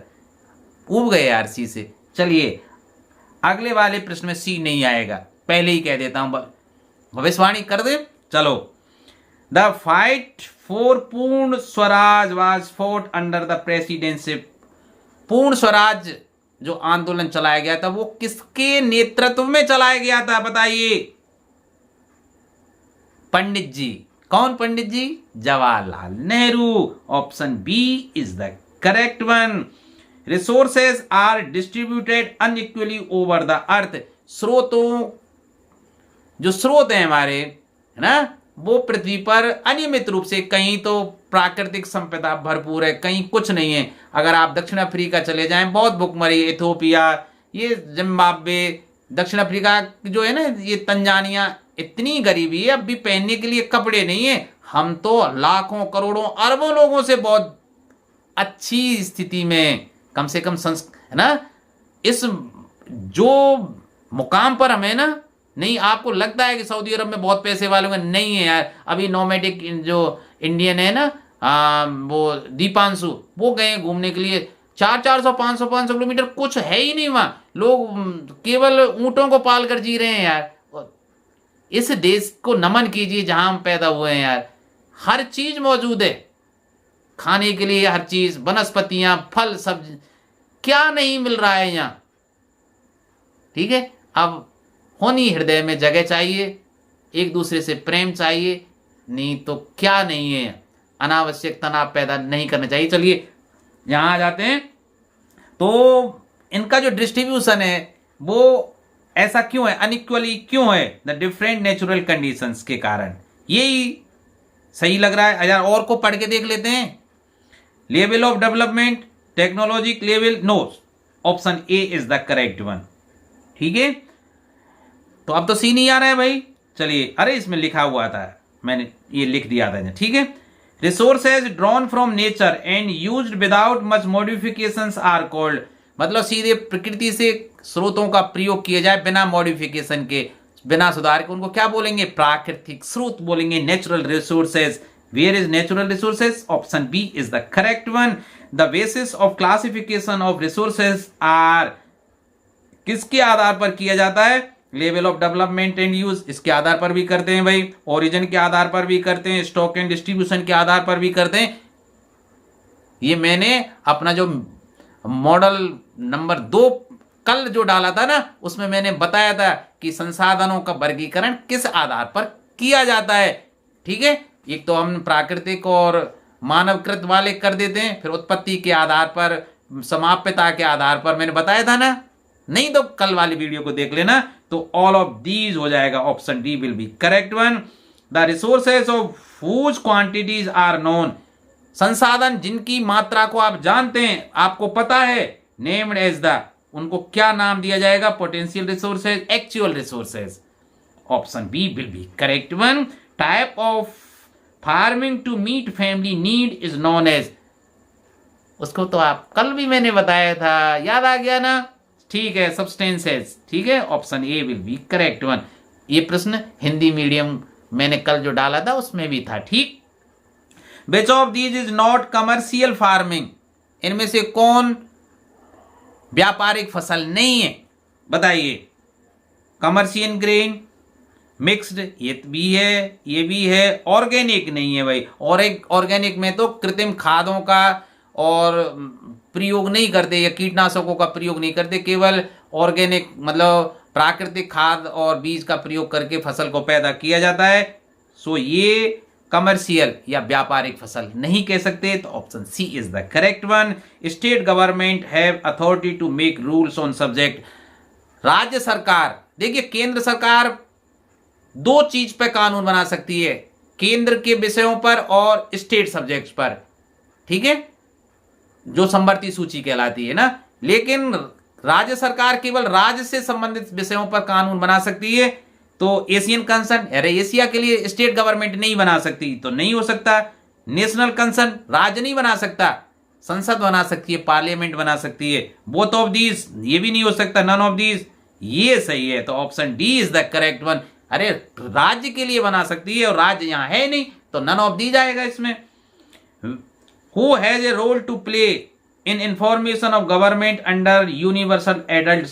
उब गए यार सी से। चलिए, अगले वाले प्रश्न में सी नहीं आएगा, पहले ही कह देता हूं, भविष्यवाणी कर दे। चलो, the fight for Purna Swaraj was fought under the presidency. पूर्ण स्वराज जो आंदोलन चलाया गया था वो किसके नेतृत्व में चलाया गया था, बताइए? पंडित जी। कौन Pandit ji? Jawaharlal Nehru. Option B is the correct one. Resources are distributed unequally over the earth. स्रोतों, जो स्रोत हैं हमारे, है ना, वो पृथ्वी पर अनियमित रूप से, कहीं तो प्राकृतिक संपदा भरपूर है, कहीं कुछ नहीं है। अगर आप दक्षिण अफ्रीका चले जाएं, बहुत भुखमरी, इथियोपिया, ये जिम्बाब्वे, दक्षिण अफ्रीका जो है ना, ये तंजानिया, इतनी गरीबी है, अब भी पहनने के लिए कपड़े नहीं है। हम तो लाखों करोड़ों अरबों लोगों से बहुत अच्छी स्थिति में, कम से कम है ना, इस जो मुकाम पर हमें ना, नहीं आपको लगता है कि सऊदी अरब में बहुत पैसे वालों का नहीं है यार। अभी नोमैडिक जो इंडियन है ना, वो दीपांशु, वो गए घूमने के लिए 400 500 किलोमीटर, कुछ है ही नहीं वहां। लोग केवल ऊंटों को पाल कर जी रहे हैं यार। इस देश को नमन कीजिए जहां हम पैदा हुए हैं यार। हर चीज मौजूद है खाने के लिए, हर चीज, वनस्पतियां, फल, सब्जी, क्या नहीं मिल रहा है यहाँ। ठीक है, अब होनी हृदय में जगह चाहिए, एक दूसरे से प्रेम चाहिए, नहीं तो क्या नहीं है, अनावश्यक तनाव पैदा नहीं करना चाहिए। चलिए यहां आ जाते हैं। तो इनका जो डिस्ट्रीब्यूशन है वो ऐसा क्यों है, अनइक्वली क्यों है? द डिफरेंट नेचुरल कंडीशंस के कारण। यही सही लग रहा है यार, और को पढ़ के देख लेते हैं। Level of development, technologic level, no, option A is the correct one. ठीक है, तो अब तो सी नहीं आ रहा है भाई। चलिए, अरे इसमें लिखा हुआ था, मैंने ये लिख दिया था। ठीक है, resources drawn from nature and used without much modifications are called. मतलब सीधे प्रकृति से स्रोतों का प्रयोग किया जाए बिना मॉडिफिकेशन के, बिना सुधार के, उनको क्या बोलेंगे? प्राकृतिक स्रोत बोलेंगे, natural resources. Where is natural resources? Option B is the correct one. The basis of classification of resources are, किसके आधार पर किया जाता है? Level of development and use, इसके आधार पर भी करते हैं भाई, ओरिजिन के आधार पर भी करते हैं, स्टॉक एंड डिस्ट्रीब्यूशन के आधार पर भी करते हैं। ये मैंने अपना जो मॉडल नंबर 2 कल जो डाला था ना, उसमें मैंने बताया था कि संसाधनों का वर्गीकरण किस आधार पर किया जाता है। ठीक है, एक तो हम प्राकृतिक और मानवकृत वाले कर देते हैं, फिर उत्पत्ति के आधार पर, समाप्यता के आधार पर, मैंने बताया था ना। नहीं तो कल वाली वीडियो को देख लेना, तो ऑल ऑफ दीज हो जाएगा। Option D will be correct one. The resources of whose quantities are known, संसाधन जिनकी मात्रा को आप जानते हैं, आपको पता है, नेम्ड एज द, उनको क्या नाम दिया जाएगा? Potential resources, actual resources. Option B will be correct one. Type of farming to meet family need is known as, उसको तो आप कल भी मैंने बताया था, याद आ गया ना? ठीक है, सब्सटेंसेस। ठीक है, option A will be correct one. ये प्रश्न हिंदी मीडियम मैंने कल जो डाला था उसमें भी था। ठीक, विच of these is not commercial farming, इनमें से कौन व्यापारिक फसल नहीं है? बताइए। कमर्शियल ग्रेन, मिक्स्ड, ये भी है, ये भी है, ऑर्गेनिक नहीं है भाई। और एक ऑर्गेनिक में तो कृत्रिम खादों का और प्रयोग नहीं करते, या कीटनाशकों का प्रयोग नहीं करते, केवल ऑर्गेनिक मतलब प्राकृतिक खाद और बीज का प्रयोग करके फसल को पैदा किया जाता है। सो ये कमर्शियल या व्यापारिक फसल नहीं कह सकते, तो option C is the correct one. State government have authority to make rules on subject, राज्य सरकार, देखिए केंद्र सरकार 2 चीज पे कानून बना सकती है, केंद्र के विषयों पर और स्टेट सब्जेक्ट्स पर। ठीक है, जो समवर्ती सूची कहलाती है ना। लेकिन राज्य सरकार केवल राज्य से संबंधित विषयों पर कानून बना सकती है। तो एशियन कंसर्न, अरे एशिया के लिए स्टेट गवर्नमेंट नहीं बना सकती, तो नहीं हो सकता। नेशनल कंसर्न, राज्य नहीं बना सकता, संसद बना सकती है, पार्लियामेंट बना सकती है। बोथ ऑफ दीज, ये भी नहीं हो सकता, नन ऑफ दीज, ये सही है। तो option D is the correct one. अरे राज्य के लिए बना सकती है और राज्य यहां है नहीं, तो नन ऑफ दीज आएगा इसमें। Who has a role to play in information of government under universal adult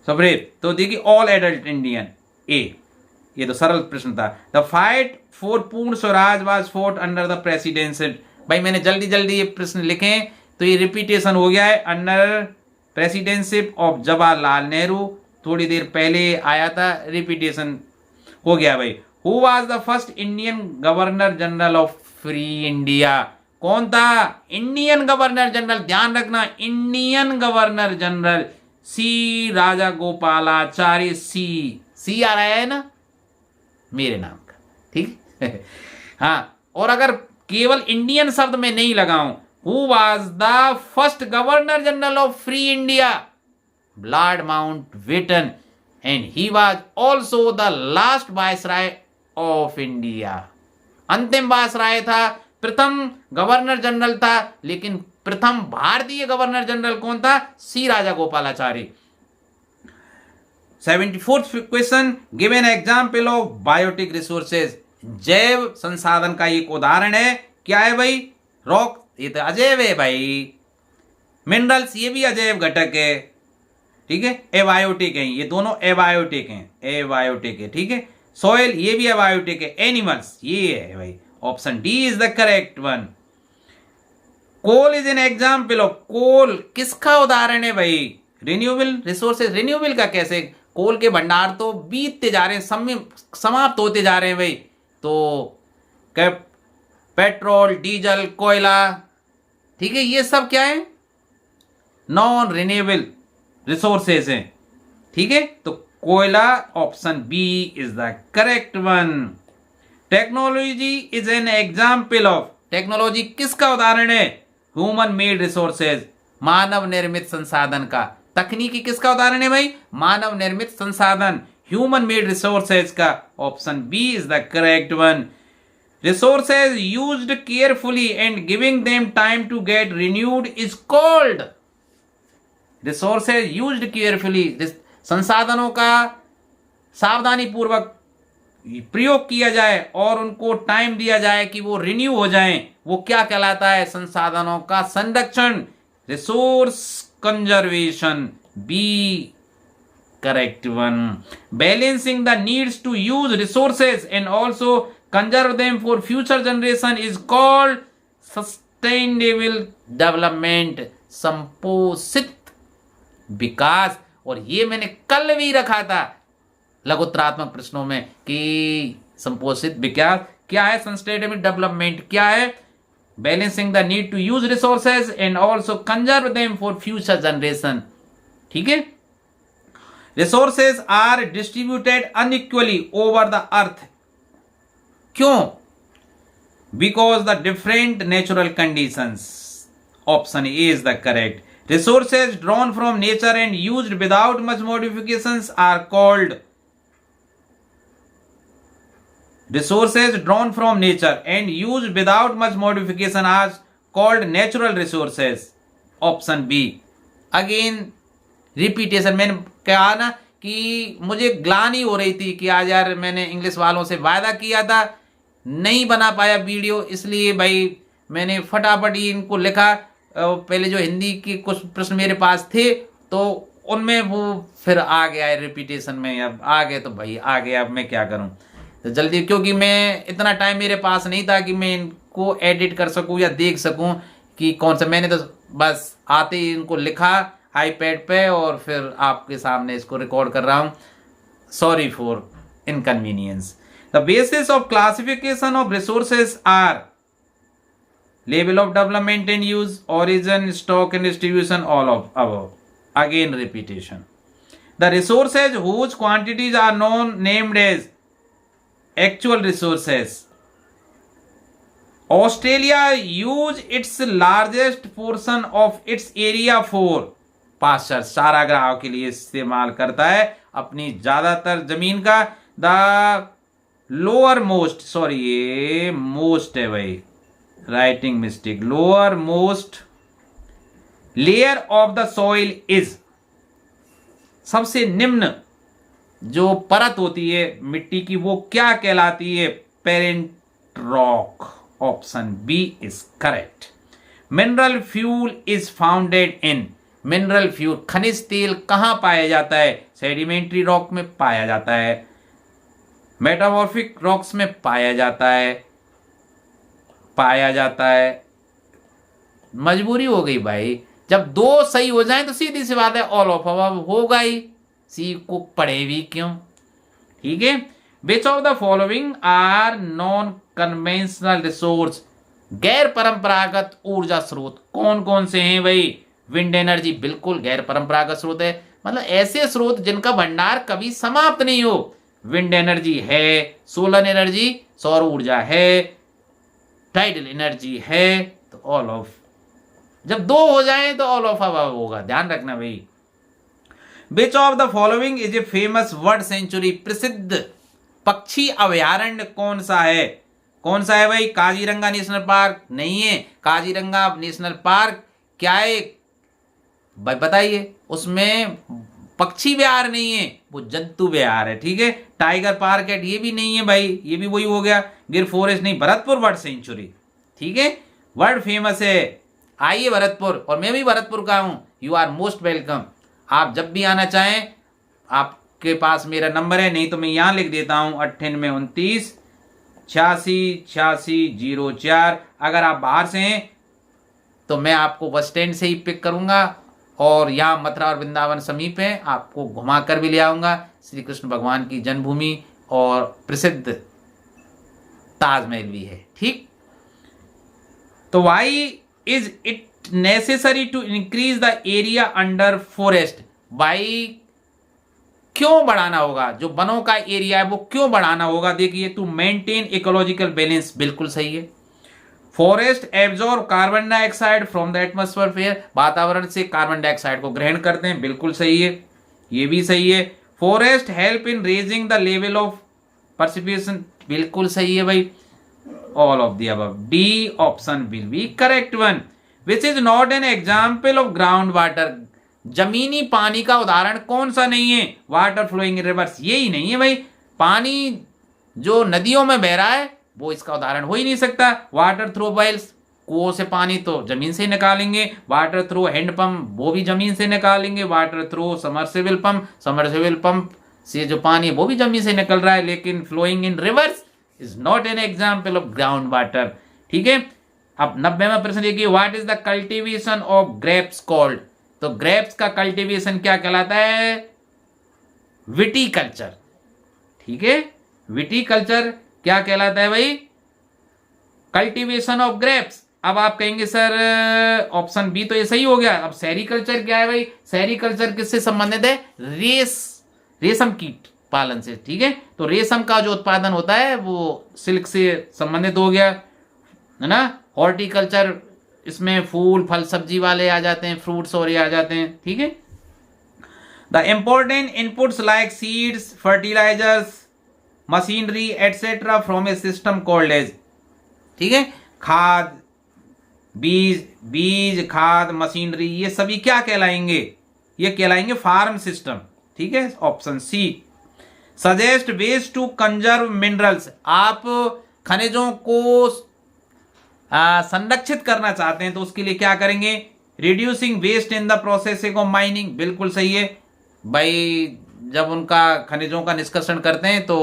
suffrage, तो देखिए ऑल एडल्ट इंडियन, ए। ये तो सरल प्रश्न था। The fight for Purna Swaraj was fought under the presidentship. भाई मैंने जल्दी जल्दी ये प्रश्न लिखे तो ये रिपीटेशन हो गया है। अंडर प्रेसिडेंशिप ऑफ जवाहरलाल नेहरू, थोड़ी देर पहले आया था, रिपीटेशन हो गया भाई। Who was the first Indian governor general of free India? कौन था इंडियन गवर्नर जनरल? ध्यान रखना, इंडियन गवर्नर जनरल सी राजा गोपालाचारी। सी आ रहा है ना मेरे नाम का, ठीक हाँ। और अगर केवल इंडियन शब्द में नहीं लगाऊं, who was the first governor general of free India? Lord Mountbatten, and he was also the last viceroy of India. अंतिम वायसराय था, प्रथम गवर्नर जनरल था, लेकिन प्रथम भारतीय गवर्नर जनरल कौन था? C Raja Gopalachari. 74th question, give an example of biotic resources. जैव संसाधन का एक उदाहरण है, क्या है भाई? रॉक, ये तो अजैव है भाई। मिनरल्स, ये भी अजैव घटक है, ठीक है। एबायोटिक है, ये दोनों एबायोटिक हैं, एबायोटिक है, ठीक है। सॉइल, ये भी एबायोटिक है। एनिमल्स, ये है भाई। Option D is the correct one. Coal is an example of, coal किसका उदाहरण है भाई? Renewable resources. रिन्यूएबल का कैसे? कोल के भंडार तो बीतते जा रहे हैं, समाप्त होते जा रहे हैं भाई। तो पेट्रोल, डीजल, कोयला, ठीक है, ये सब क्या है? नॉन रिन्यूएबल रिसोर्सेज हैं, ठीक है। तो कोयला, option B is the correct one. Technology is an example of, technology किसका उदाहरण है? ह्यूमन मेड रिसोर्सेज, मानव निर्मित संसाधन का। तकनीकी किसका उदाहरण है भाई? मानव निर्मित संसाधन, ह्यूमन मेड रिसोर्सेज का। Option B is the correct one. Resources used carefully and giving them time to get renewed is called. Resources used carefully, संसाधनों का सावधानी पूर्वक प्रयोग किया जाए और उनको टाइम दिया जाए कि वो रिन्यू हो जाएं, वो क्या कहलाता है? संसाधनों का संरक्षण, resource conservation. B correct one. Balancing the needs to use resources and also conserve them for future generation is called sustainable development, संपोषित विकास। और ये मैंने कल भी रखा था लघुत्रात्मक प्रश्नों में कि संपोषित विकास क्या है, सस्टेनेबल डेवलपमेंट क्या है, balancing the need to use resources and also conserve them for future generation, ठीक है। Resources are distributed unequally over the earth, क्यों? Because the different natural conditions. Option A is the correct. Resources drawn from nature and used without much modifications are called, resources drawn from nature and used without much modification are called natural resources. Option B. Again repetition. मैंने कहा ना कि मुझे ग्लानि हो रही थी कि आज यार मैंने इंग्लिश वालों से वायदा किया था, नहीं बना पाया वीडियो, इसलिए भाई मैंने फटाफट ही इनको लिखा। पहले जो हिंदी के कुछ प्रश्न मेरे पास थे तो उनमें वो फिर आ गया है रिपीटेशन में, अब आ गए तो भाई आ गया, अब मैं क्या करूं। तो जल्दी, क्योंकि मैं इतना टाइम मेरे पास नहीं था कि मैं इनको एडिट कर सकूं या देख सकूं कि कौन सा। मैंने तो बस आते ही इनको लिखा आईपैड पे और फिर आपके सामने इसको रिकॉर्ड कर रहा हूं। Sorry for inconvenience. The basis of classification of resources are level of development and use, origin, stock and distribution, all of above. Again repetition. The resources whose quantities are known named as actual resources. Australia use its largest portion of its area for pasture, चारागाह के लिए इस्तेमाल करता है अपनी ज्यादातर जमीन का। The lower most, सॉरी ये मोस्ट है भाई, writing mistake, lower most layer of the soil is, सबसे निम्न जो परत होती है मिट्टी की वो क्या कहलाती है? Parent rock. Option B is correct. Mineral fuel is founded in, mineral fuel खनिज तेल कहां पाया जाता है? सेडिमेंट्री रॉक में पाया जाता है। मेटामॉर्फिक रॉक्स में पाया जाता है। मजबूरी हो गई भाई, जब दो सही हो जाए तो सीधी सी बात है ऑल ऑफ अबव होगा ही, सी को पढ़े भी क्यों। ठीक है, which of the following are non conventional resource, गैर परंपरागत ऊर्जा स्रोत कौन कौन से हैं भाई। विंड एनर्जी बिल्कुल गैर परंपरागत स्रोत है, मतलब ऐसे स्रोत जिनका भंडार कभी समाप्त नहीं हो। विंड एनर्जी है, सोलर एनर्जी सौर ऊर्जा है, टाइडल एनर्जी है, तो ऑल ऑफ, जब दो हो जाए तो ऑल ऑफ अबव होगा, ध्यान रखना भाई। Which of the following is a famous bird sanctuary, प्रसिद्ध पक्षी अभयारण्य कौन सा है। कौन सा है भाई। काजीरंगा नेशनल पार्क नहीं है। काजीरंगा नेशनल पार्क क्या है भाई बताइए, उसमें पक्षी विहार नहीं है, वो जंतु विहार है। ठीक है, टाइगर पार्क है ये भी नहीं है भाई, ये भी वही हो गया। गिर फॉरेस्ट नहीं, भरतपुर बर्ड सेंचुरी। ठीक है, वर्ल्ड फेमस है, आइए भरतपुर, और मैं भी भरतपुर का हूं। You are most welcome. आप जब भी आना चाहें, आपके पास मेरा नंबर है, नहीं तो मैं यहां लिख देता हूं 9829 86 86 04। अगर आप बाहर से हैं तो मैं आपको बस स्टैंड से ही पिक करूंगा, और यहाँ मथुरा और वृंदावन समीप है, आपको घुमा कर भी ले आऊंगा। श्री कृष्ण भगवान की जन्मभूमि और प्रसिद्ध ताजमहल भी है। ठीक, तो why is it necessary to increase the area under forest, why क्यों बढ़ाना होगा, जो वनों का एरिया है वो क्यों बढ़ाना होगा। देखिए, टू मेंटेन इकोलॉजिकल बैलेंस, बिल्कुल सही है। Forest absorb carbon dioxide from the atmosphere, वातावरण से कार्बन डाइऑक्साइड को ग्रहण करते हैं, बिल्कुल सही है, ये भी सही है। Forest help in raising the level of precipitation, बिल्कुल सही है भाई, all of the above. D option will be correct one. Which is not an example of ground water, जमीनी पानी का उदाहरण कौन सा नहीं है। वाटर फ्लोइंग इन रिवर्स, यही नहीं है भाई, पानी जो नदियों में बह रहा है वो इसका उदाहरण हो ही नहीं सकता। वाटर थ्रो वेल्स, कुओं से पानी तो जमीन से निकालेंगे। वाटर थ्रो हैंडपंप, वो भी जमीन से निकालेंगे। वाटर थ्रो समरसेबल पंप से जो पानी है वो भी जमीन से निकल रहा है। लेकिन flowing in rivers is not an example of ground water. ठीक है, अब 90वां प्रश्न देखिए, what is the cultivation of grapes called, तो ग्रेप्स का कल्टीवेशन क्या कहलाता है, विटीकल्चर। ठीक है, विटीकल्चर क्या कहलाता है भाई, कल्टीवेशन ऑफ ग्रेप्स। अब आप कहेंगे सर ऑप्शन बी तो ये सही हो गया। अब सेरीकल्चर क्या है भाई, सेरीकल्चर किससे संबंधित है, रेशम कीट पालन से। ठीक है, तो रेशम का जो उत्पादन होता है वो सिल्क से संबंधित हो गया, है ना। हॉर्टिकल्चर, इसमें फूल फल सब्जी वाले आ जाते हैं, फ्रूट्स और ये आ जाते हैं। ठीक है, the important inputs like seeds, fertilisers, machinery etcetera from a system called as. ठीक है, खाद, बीज खाद मशीनरी, ये सभी क्या कहलाएंगे, ये कहलाएंगे फार्म सिस्टम। ठीक है, option C. Suggest ways to conserve minerals, आप खनिजों को संरक्षित करना चाहते हैं तो उसके लिए क्या करेंगे, reducing waste in the processing of mining, बिल्कुल सही है भाई। जब उनका खनिजों का निष्कर्षण करते हैं तो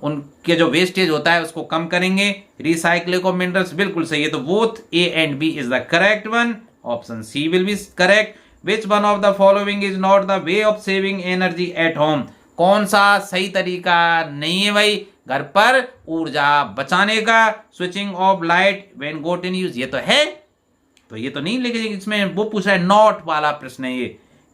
उनके जो वेस्टेज होता है उसको कम करेंगे। रिसाइक्लिंग ऑफ मिनरल्स, बिल्कुल सही है। तो both A and B is the correct one, option C will be correct. Which one of the following is not the way of saving energy at home, कौन सा सही तरीका नहीं है भाई घर पर ऊर्जा बचाने का। Switching off light when got in use, ये तो है, तो ये तो नहीं, लेकिन इसमें वो पूछा है नॉट वाला प्रश्न है ये।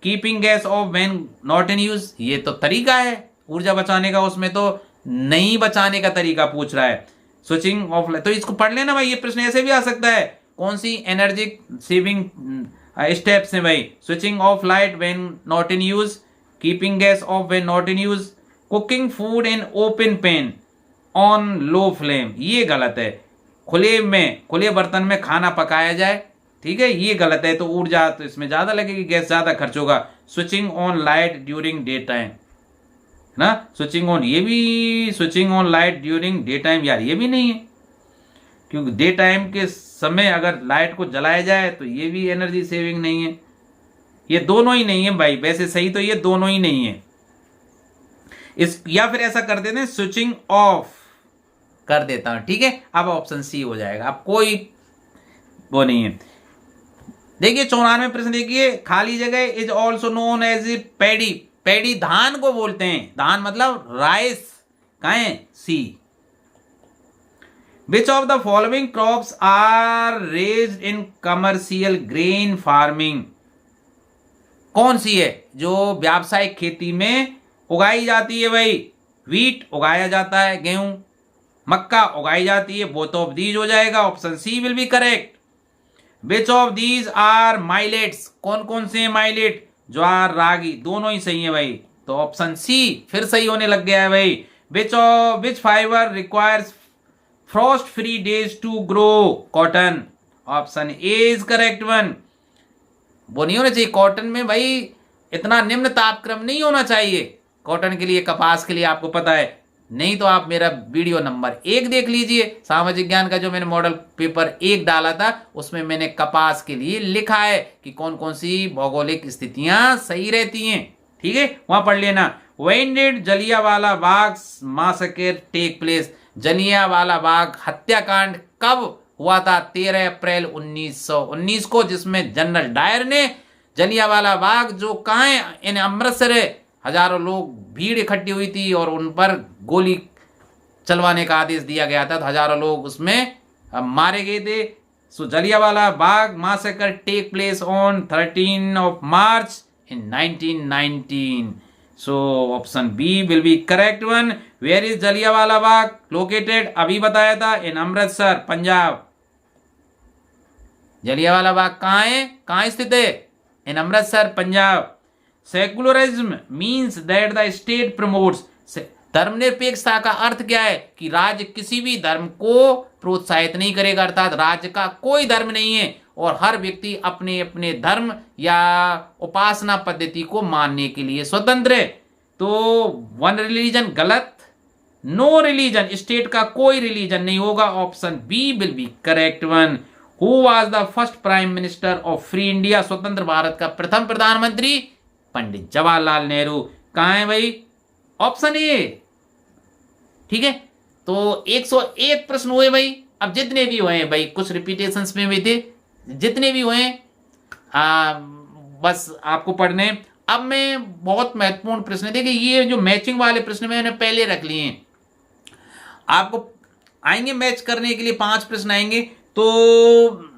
Keeping gas off when not in use, ये तो तरीका है ऊर्जा बचाने का, उसमें तो नहीं बचाने का तरीका पूछ रहा है। स्विचिंग ऑफ, तो इसको पढ़ लेना भाई, ये प्रश्न ऐसे भी आ सकता है। कौन सी एनर्जी सेविंग स्टेप्स हैं भाई, switching off light when not in use, keeping gas off when not in use, cooking food in open pan on low flame, ये गलत है। खुले बर्तन में खाना पकाया जाए, ठीक है, ये गलत है। तो ऊर्जा तो इसमें ज्यादा लगेगी, गैस ज्यादा खर्च होगा। Switching on light during day time ना, स्विचिंग ऑन, ये भी switching on light during day time, यार ये भी नहीं है, क्योंकि डे टाइम के समय अगर लाइट को जलाया जाए तो ये भी एनर्जी सेविंग नहीं है। ये दोनों ही नहीं है भाई, वैसे सही तो ये दोनों ही नहीं है। इस या फिर ऐसा कर देते हैं स्विचिंग ऑफ कर देता हूं, ठीक है। अब ऑप्शन सी हो जाएगा, अब कोई वो नहीं है। देखिए 94 प्रश्न देखिए, खाली जगह is also known as a paddy. Paddy धान को बोलते हैं, धान मतलब राइस, कहा है C. Which of the following crops are raised in commercial grain farming. कौन सी है जो व्यावसायिक खेती में उगाई जाती है भाई। व्हीट उगाया जाता है, गेहूं, मक्का उगाई जाती है, बोथ ऑफ दीज हो जाएगा, option C will be correct. Which of these are millets, कौन कौन से माइलेट, ज्वार रागी, दोनों ही सही है भाई, तो ऑप्शन सी फिर सही होने लग गया है भाई। Which fibre requires frost free days to grow, cotton, option A is correct one. वो नहीं होना चाहिए कॉटन में भाई, इतना निम्न तापक्रम नहीं होना चाहिए कॉटन के लिए, कपास के लिए, आपको पता है। नहीं तो आप मेरा वीडियो नंबर 1 देख लीजिए, सामाजिक ज्ञान का जो मैंने मॉडल पेपर 1 डाला था, उसमें मैंने कपास के लिए लिखा है कि कौन कौन सी भौगोलिक स्थितियां सही रहती हैं, ठीक है, वहां पढ़ लेना। When did Jallianwala Bagh massacre take place, Jallianwala Bagh हत्याकांड कब हुआ था। 13 अप्रैल 1919 को, जिसमें जनरल डायर ने जलियांवाला बाग जो कहाँ है, इन अमृतसर है, हजारों लोग भीड़ इकट्ठी हुई थी और उन पर गोली चलवाने का आदेश दिया गया था, तो हजारों लोग उसमें मारे गए थे। So Jallianwala Bagh massacre take place on 13 of March in 1919. So option B will be correct one. Where is Jallianwala Bagh located? अभी बताया था, in अमृतसर, पंजाब। जलियांवाला बाग कहाँ है, कहाँ स्थित है, in Amritsar, Punjab. Secularism means that the state promotes, धर्मनिरपेक्षता का अर्थ क्या है कि राज्य किसी भी धर्म को प्रोत्साहित नहीं करेगा, अर्थात राज्य का कोई धर्म नहीं है और हर व्यक्ति अपने अपने धर्म या उपासना पद्धति को मानने के लिए स्वतंत्र है। तो वन रिलीजन गलत, नो रिलीजन, स्टेट का कोई रिलीजन नहीं होगा, option B will be correct one. Who was the first prime minister of free India, स्वतंत्र भारत का प्रथम प्रधानमंत्री पंडित जवाहरलाल नेहरू। कहां है भाई, ऑप्शन ए, ठीक है। तो 101 प्रश्न हुए भाई, अब जितने भी हुए हैं भाई, कुछ रिपीटेशंस में भी थे, जितने भी हुए बस आपको पढ़ने। अब मैं बहुत महत्वपूर्ण प्रश्न, देखिए ये जो मैचिंग वाले प्रश्न मैंने पहले रख लिए हैं, आपको आएंगे मैच करने के लिए 5 प्रश्न आएंगे, तो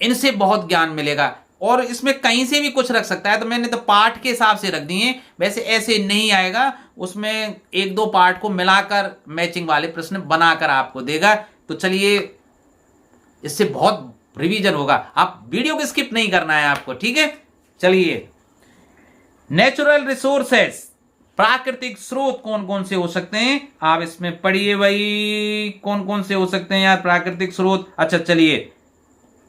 इनसे बहुत ज्ञान मिलेगा और इसमें कहीं से भी कुछ रख सकता है, तो मैंने तो पार्ट के हिसाब से रख दिए, वैसे ऐसे नहीं आएगा, उसमें 1-2 पार्ट को मिलाकर मैचिंग वाले प्रश्न बनाकर आपको देगा। तो चलिए, इससे बहुत रिवीजन होगा, आप वीडियो को स्किप नहीं करना है आपको, ठीक है। चलिए, नेचुरल रिसोर्सेस, प्राकृतिक स्रोत कौन कौन से हो सकते हैं, आप इसमें पढ़िए भाई, कौन कौन से हो सकते हैं यार प्राकृतिक स्रोत। अच्छा चलिए,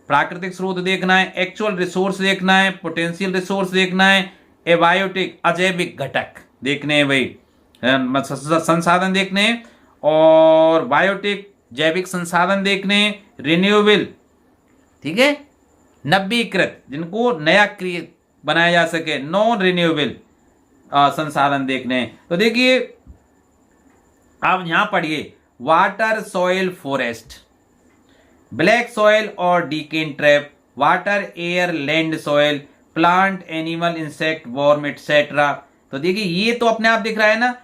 प्राकृतिक स्रोत देखना है, एक्चुअल रिसोर्स देखना है, पोटेंशियल रिसोर्स देखना है, एबायोटिक अजैविक घटक देखने हैं भाई, संसाधन देखने हैं, और बायोटिक जैविक संसाधन देखने हैं, रिन्यूएबल, ठीक है, नवीकृत जिनको नया क्रिएट बनाया जा सके, नॉन रिन्यूएबल संसाधन देखने हैं। तो देखिए आप यहां पढ़िए, water, soil, forest, black soil और Deccan trap, water, air, land, soil, plant, animal, insect, worm etcetera. तो देखिए ये तो अपने आप दिख रहा है ना,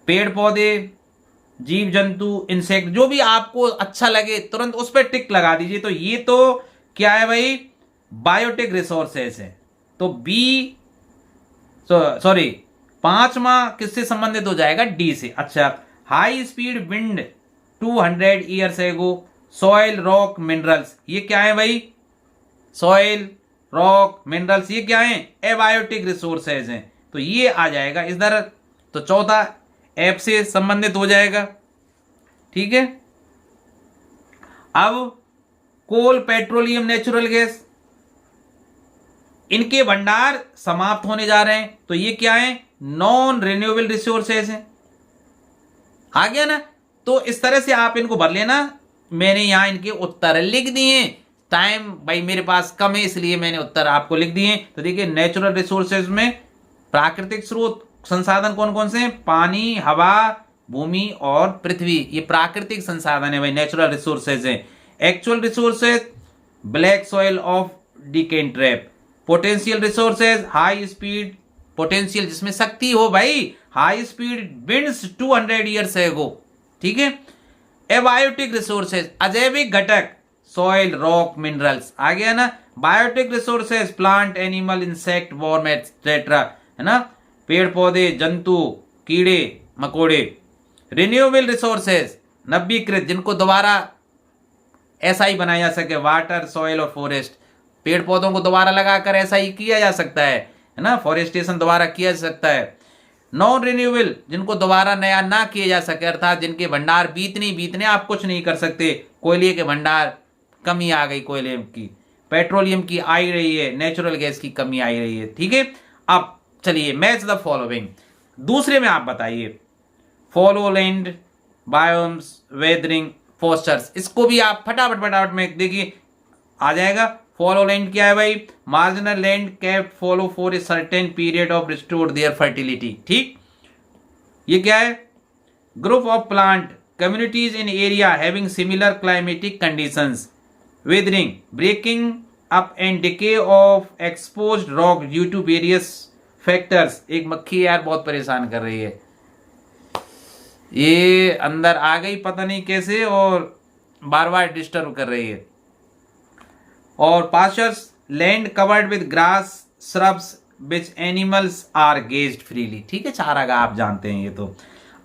पेड़ पौधे, जीव जंतु, इंसेक्ट, जो भी आपको अच्छा लगे तुरंत उस पर टिक लगा दीजिए। तो ये तो क्या है भाई, बायोटिक रिसोर्सेस है। तो बी सॉरी 5वां किससे संबंधित हो जाएगा, डी से। अच्छा, high speed wind 200 years ago, soil, rock, minerals, ये क्या है भाई, सॉइल, रॉक, मिनरल्स, ये क्या है, एबायोटिक रिसोर्सेज हैं, तो ये आ जाएगा इधर। तो चौथा एफ से संबंधित हो जाएगा, ठीक है। अब कोल, पेट्रोलियम, नेचुरल गैस, इनके भंडार समाप्त होने जा रहे हैं, तो ये क्या है, नॉन रिन्यूएबल रिसोर्सेज हैं, आ गया ना। तो इस तरह से आप इनको भर लेना, मैंने यहां इनके उत्तर लिख दिए, टाइम भाई मेरे पास कम है इसलिए मैंने उत्तर आपको लिख दिए। तो देखिए नेचुरल रिसोर्सेज में प्राकृतिक स्रोत संसाधन कौन कौन से हैं? पानी, हवा, भूमि और पृथ्वी। ये प्राकृतिक संसाधन है भाई, नेचुरल रिसोर्सेज है। Actual resources black soil of Deccan trap. Potential resources high speed potential, जिसमें शक्ति हो भाई, high speed winds 200 years ago. ठीक है। एबायोटिक रिसोर्सेज अजैविक घटक, सॉइल, रॉक, मिनरल्स। आ गया ना। Biotic resources plant, animal, insect, worm etcetera, है ना, पेड़ पौधे, जंतु, कीड़े मकोड़े। रिन्यूएबल रिसोर्सेज नवीकृत, जिनको दोबारा ऐसा ही बनाया जा सके, वाटर, सॉइल और फॉरेस्ट। पेड़ पौधों को दोबारा लगाकर ऐसा ही किया जा सकता है ना, फॉरेस्टेशन दोबारा किया जा सकता है। नॉन रिन्यूएबल, जिनको दोबारा नया ना किया जा सके, अर्थात जिनके भंडार बीतने आप कुछ नहीं कर सकते। कोयले के भंडार, कमी आ गई कोयले की, पेट्रोलियम की आई रही है, नेचुरल गैस की कमी आई रही है। ठीक है। अब चलिए मैच द फॉलोइंग। दूसरे में आप बताइए, follow land, biomes, weathering, fosters. इसको भी आप फटाफट में देखिए आ जाएगा। फॉलो लैंड क्या है भाई? Marginal land kept fallow for a certain period of restore their fertility. ठीक। ये क्या है? Group of plant communities in area having similar climatic conditions. Weathering breaking up and decay of exposed rock due to various factors. एक मक्खी यार बहुत परेशान कर रही है, ये अंदर आ गई पता नहीं कैसे और बार बार डिस्टर्ब कर रही है। और pastures land covered with grass shrubs which animals are grazed freely. ठीक है, चारागाह आप जानते हैं ये तो।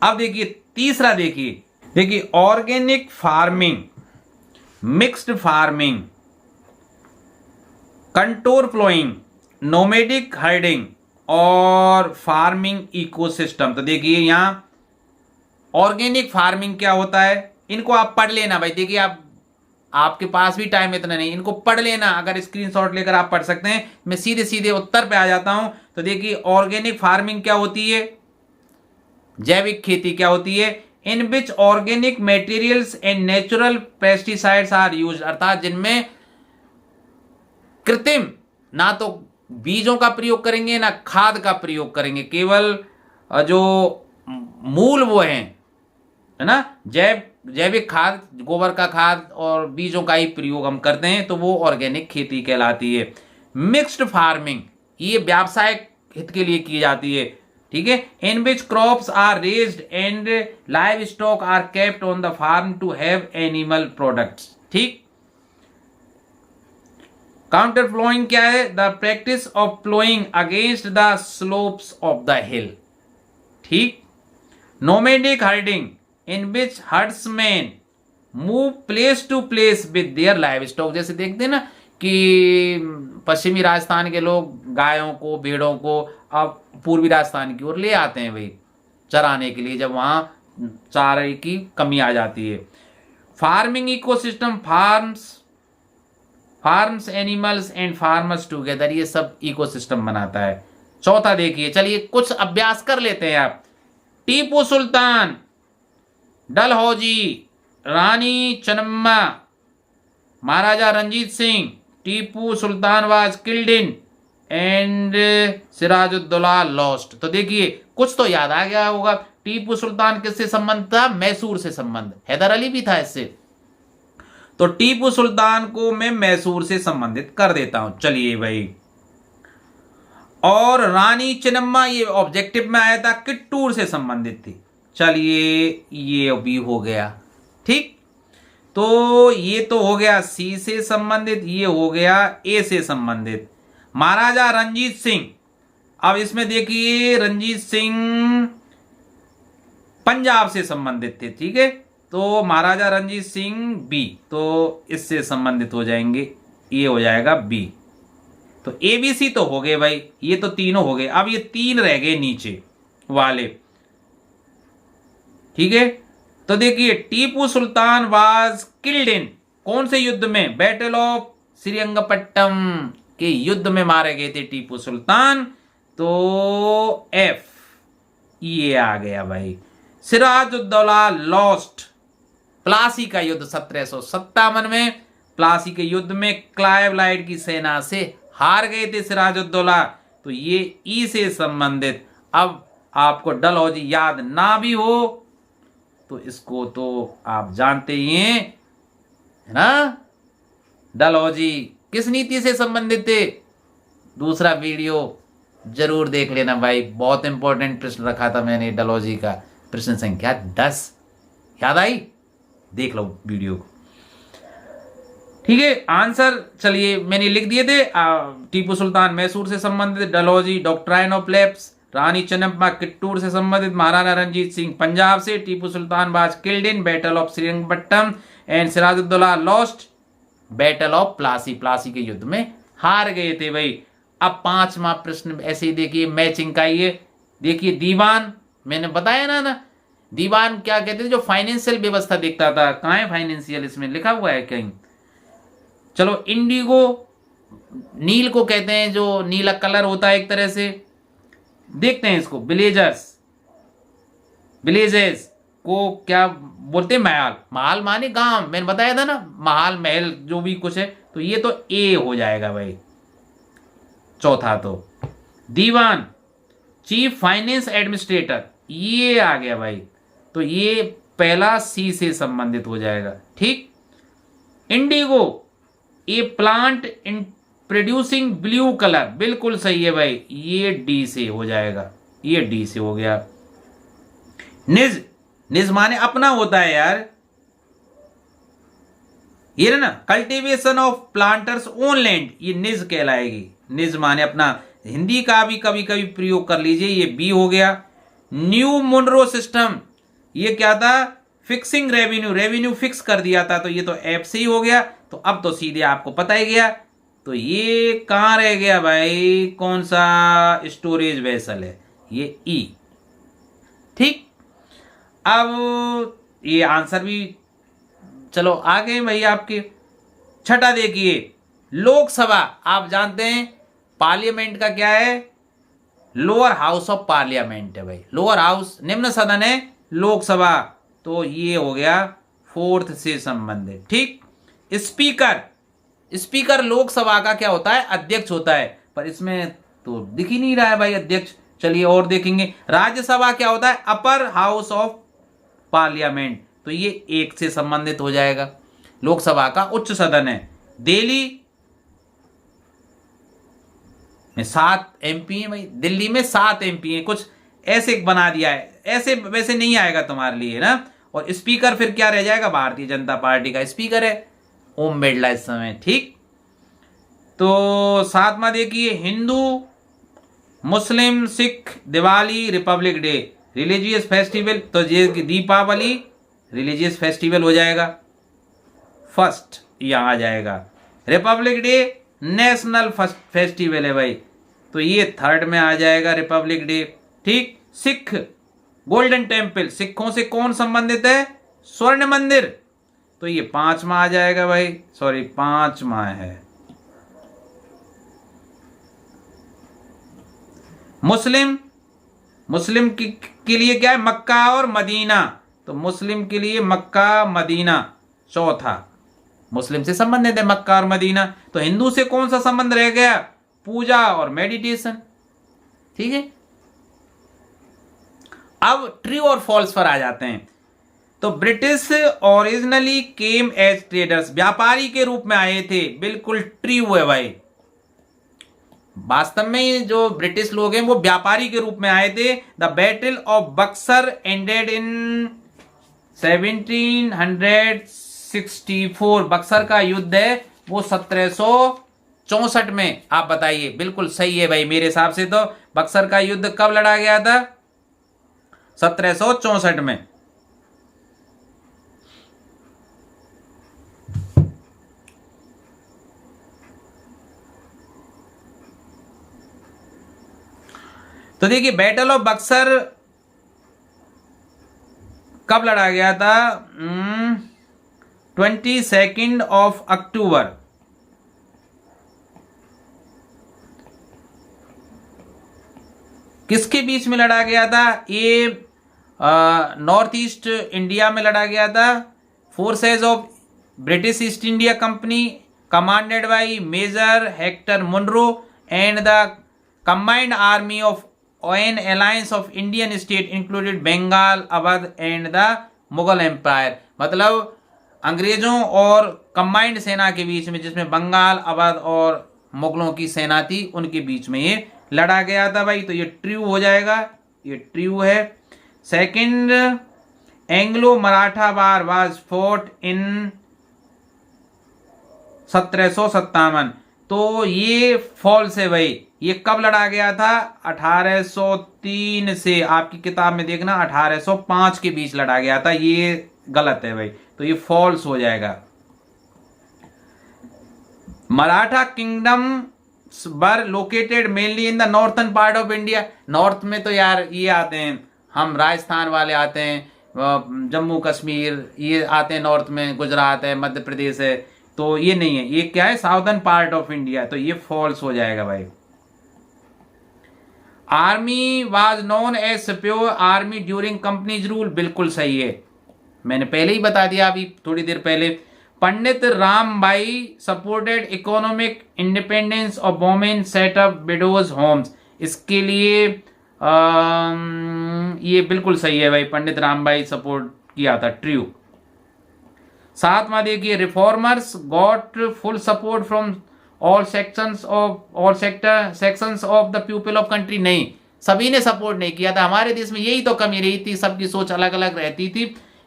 अब देखिए तीसरा, देखिए organic farming, mixed farming, contour flowing, nomadic herding और फार्मिंग इकोसिस्टम। तो देखिए यहां ऑर्गेनिक फार्मिंग क्या होता है, इनको आप पढ़ लेना भाई। देखिए आपके पास भी टाइम इतना नहीं, इनको पढ़ लेना। अगर स्क्रीनशॉट लेकर आप पढ़ सकते हैं, मैं सीधे सीधे उत्तर पे आ जाता हूं। तो देखिए ऑर्गेनिक फार्मिंग क्या होती है, जैविक खेती क्या होती है, in which organic materials and natural pesticides are used, अर्थात जिनमें कृत्रिम ना तो बीजों का प्रयोग करेंगे ना खाद का प्रयोग करेंगे, केवल जो मूल वो है ना, जैविक खाद, गोबर का खाद और बीजों का ही प्रयोग हम करते हैं, तो वो ऑर्गेनिक खेती कहलाती है। मिक्स्ड फार्मिंग ये व्यावसायिक हित के लिए की जाती है। ठीक है। In which crops are raised and livestock are kept on the farm to have animal products. ठीक। काउंटर फ्लोइंग क्या है? The practice of ploughing against the slopes of the hill. ठीक। Nomadic herding in which herdsman move place to place with their livestock. जैसे देखते हैं ना कि पश्चिमी राजस्थान के लोग गायों को, भेड़ों को अब पूर्वी राजस्थान की ओर ले आते हैं भाई चराने के लिए, जब वहां चारे की कमी आ जाती है। Farming ecosystem farms animals and farmers together, ये सब इकोसिस्टम बनाता है। चौथा देखिए, चलिए कुछ अभ्यास कर लेते हैं आप। Tipu Sultan, Dalhousie, Rani Channamma, Maharaja Ranjit Singh, Tipu Sultan was killed in and Sirajuddaula lost. तो देखिए कुछ तो याद आ गया होगा। टीपू सुल्तान किससे संबंध था? मैसूर से संबंध। हैदर अली भी था इससे। तो टीपू सुल्तान को मैं मैसूर से संबंधित कर देता हूं। चलिए भाई। और रानी चन्नम्मा ये ऑब्जेक्टिव में आया था, किट्टूर से संबंधित थी। चलिए ये भी हो गया। ठीक। तो ये तो हो गया सी से संबंधित, ये हो गया ए से संबंधित। महाराजा रंजीत सिंह, अब इसमें देखिए रंजीत सिंह पंजाब से संबंधित थे। ठीक है। तो महाराजा रंजीत सिंह बी, तो इससे संबंधित हो जाएंगे, ये हो जाएगा बी। तो ए बी सी तो हो गए भाई, ये तो तीनों हो गए। अब ये तीन रह गए नीचे वाले। ठीक है। तो देखिए टीपू सुल्तान वाज किल्ड इन, कौन से युद्ध में? बैटल ऑफ श्रीरंगपट्टम के युद्ध में मारे गए थे टीपू सुल्तान। तो एफ ये आ गया भाई। सिराजुद्दौला लॉस्ट, प्लासी का युद्ध 1757 में, प्लासी के युद्ध में क्लाइव लाइट की सेना से हार गए थे सिराजुद्दौला। तो ये ई से संबंधित। अब आपको डलहौजी याद ना भी हो तो इसको तो आप जानते ही हैं, है ना। डलहौजी किस नीति से संबंधित थे? दूसरा वीडियो जरूर देख लेना भाई, बहुत इंपॉर्टेंट प्रश्न रखा था मैंने डलहौजी का, प्रश्न संख्या 10। याद आई? देख लो वीडियो को। ठीक है, आंसर चलिए मैंने लिख दिए थे। टीपू सुल्तान मैसूर से संबंधित, Dalhousie doctrine of lapse, Rani Chennamma Kittur से संबंधित, महाराणा रंजीत सिंह पंजाब से, Tipu Sultan was killed in battle of Srirangapatnam and Sirajuddaula lost battle of Plassey, Plassey के युद्ध में हार गए थे भाई। अब 5वां प्रश्न ऐसे ही देखिए, मैचिंग का ये देखिए, दीवान मैंने बताया ना, दीवान क्या कहते थे? जो फाइनेंशियल व्यवस्था देखता था। कहाँ है फाइनेंशियल? इसमें लिखा हुआ है कहीं। चलो, इंडिगो नील को कहते हैं, जो नीला कलर होता है एक तरह से। देखते हैं इसको, विलेजर्स, विलेजेस को क्या बोलते हैं? महल, महल माने गांव, मैंने बताया था ना, महल महल जो भी कुछ है। तो ये तो ए हो जाएगा भाई, चौथा तो। दीवान चीफ फाइनेंस एडमिनिस्ट्रेटर, ये आ गया भाई, तो ये पहला सी से संबंधित हो जाएगा। ठीक। Indigo A plant in producing blue colour, बिल्कुल सही है भाई, ये डी से हो जाएगा, ये डी से हो गया। निज, निज माने अपना होता है यार, ये ना, cultivation of planters own land, ये निज कहलाएगी। निज माने अपना, हिंदी का भी कभी कभी प्रयोग कर लीजिए, ये बी हो गया। न्यू मोनरो सिस्टम, ये क्या था? फिक्सिंग रेवेन्यू, रेवेन्यू फिक्स कर दिया था, तो ये तो एफ से ही हो गया। तो अब तो सीधे आपको पता ही गया, तो ये कहां रह गया भाई? कौन सा स्टोरेज वेसल है? ये ई। ठीक। अब ये आंसर भी चलो आ गए भाई आपके। छठा देखिए, लोकसभा, आप जानते हैं पार्लियामेंट का क्या है? लोअर हाउस ऑफ पार्लियामेंट है भाई, लोअर हाउस निम्न सदन है लोकसभा, तो ये हो गया 4th से संबंधित। ठीक। स्पीकर, स्पीकर लोकसभा का क्या होता है? अध्यक्ष होता है, पर इसमें तो दिख ही नहीं रहा है भाई अध्यक्ष। चलिए और देखेंगे। राज्यसभा क्या होता है? अपर हाउस ऑफ पार्लियामेंट, तो ये 1 से संबंधित हो जाएगा। लोकसभा का उच्च सदन है। दिल्ली में 7 MP है भाई, दिल्ली में 7 MP है, कुछ ऐसे बना दिया है, ऐसे वैसे नहीं आएगा तुम्हारे लिए ना। और स्पीकर फिर क्या रह जाएगा? भारतीय जनता पार्टी का स्पीकर है ओम बिरला इस समय। ठीक। तो 7वां देखिए, Hindu, Muslim, Sikh, Diwali, Republic Day, religious festival, तो ये दीपावली रिलीजियस फेस्टिवल हो जाएगा, फर्स्ट यहां आ जाएगा। रिपब्लिक डे नेशनल फेस्टिवल है भाई, तो ये 3rd में आ जाएगा रिपब्लिक डे। ठीक। सिख गोल्डन टेम्पल, सिखों से कौन संबंधित है? स्वर्ण मंदिर, तो ये 5वां आ जाएगा भाई, सॉरी 5वां है। मुस्लिम, मुस्लिम के लिए क्या है? मक्का और मदीना, तो मुस्लिम के लिए मक्का मदीना, चौथा मुस्लिम से संबंधित है मक्का और मदीना। तो हिंदू से कौन सा संबंध रह गया? पूजा और मेडिटेशन। ठीक है। अब ट्रू और फॉल्स पर आ जाते हैं। तो British originally came as traders, व्यापारी के रूप में आए थे, बिल्कुल ट्रू है भाई। वास्तव में जो ब्रिटिश लोग हैं वो व्यापारी के रूप में आए थे। The battle of Buxar ended in 1764, Buxar का युद्ध है वो 1764 में। आप बताइए, बिल्कुल सही है भाई मेरे हिसाब से। तो बक्सर का युद्ध कब लड़ा गया था? 1764 में। तो देखिए, बैटल ऑफ बक्सर कब लड़ा गया था? 22 अक्टूबर। किसके बीच में लड़ा गया था? ये नॉर्थ ईस्ट इंडिया में लड़ा गया था। Forces of British East India company commanded by major Hector Munro and the combined army of an alliance of Indian state included Bengal, Awadh and the Mughal empire. मतलब अंग्रेजों और कंबाइंड सेना के बीच में, जिसमें बंगाल, अवध और मुगलों की सेना थी, उनके बीच में ये लड़ा गया था भाई। तो ये ट्रू हो जाएगा, ये ट्रू है। Second, Anglo Maratha war was fought in 1757। तो ये फॉल्स है भाई। ये कब लड़ा गया था? 1803 से, आपकी किताब में देखना 1805 के बीच लड़ा गया था। ये गलत है भाई, तो ये फॉल्स हो जाएगा। Maratha kingdom were located mainly in the northern part of India. North में तो यार ये आते हैं, हम राजस्थान वाले आते हैं, जम्मू कश्मीर ये आते हैं नॉर्थ में, गुजरात है, मध्य प्रदेश है। तो ये नहीं है, ये क्या है? Southern part of India. तो ये फॉल्स हो जाएगा भाई। Army was known as superior army during company's rule, बिल्कुल सही है, मैंने पहले ही बता दिया अभी थोड़ी देर पहले। Pandit Ramabai supported economic independence of women, set up widows homes. इसके लिए ये बिल्कुल सही है भाई, पंडित रामबाई सपोर्ट किया था, ट्रू। सातवां देखिए, reformers got full support from all sections of the people of country. नहीं, सभी ने सपोर्ट नहीं किया था। हमारे देश में यही तो कमी रही थी, सबकी सोच अलग अलग रहती थी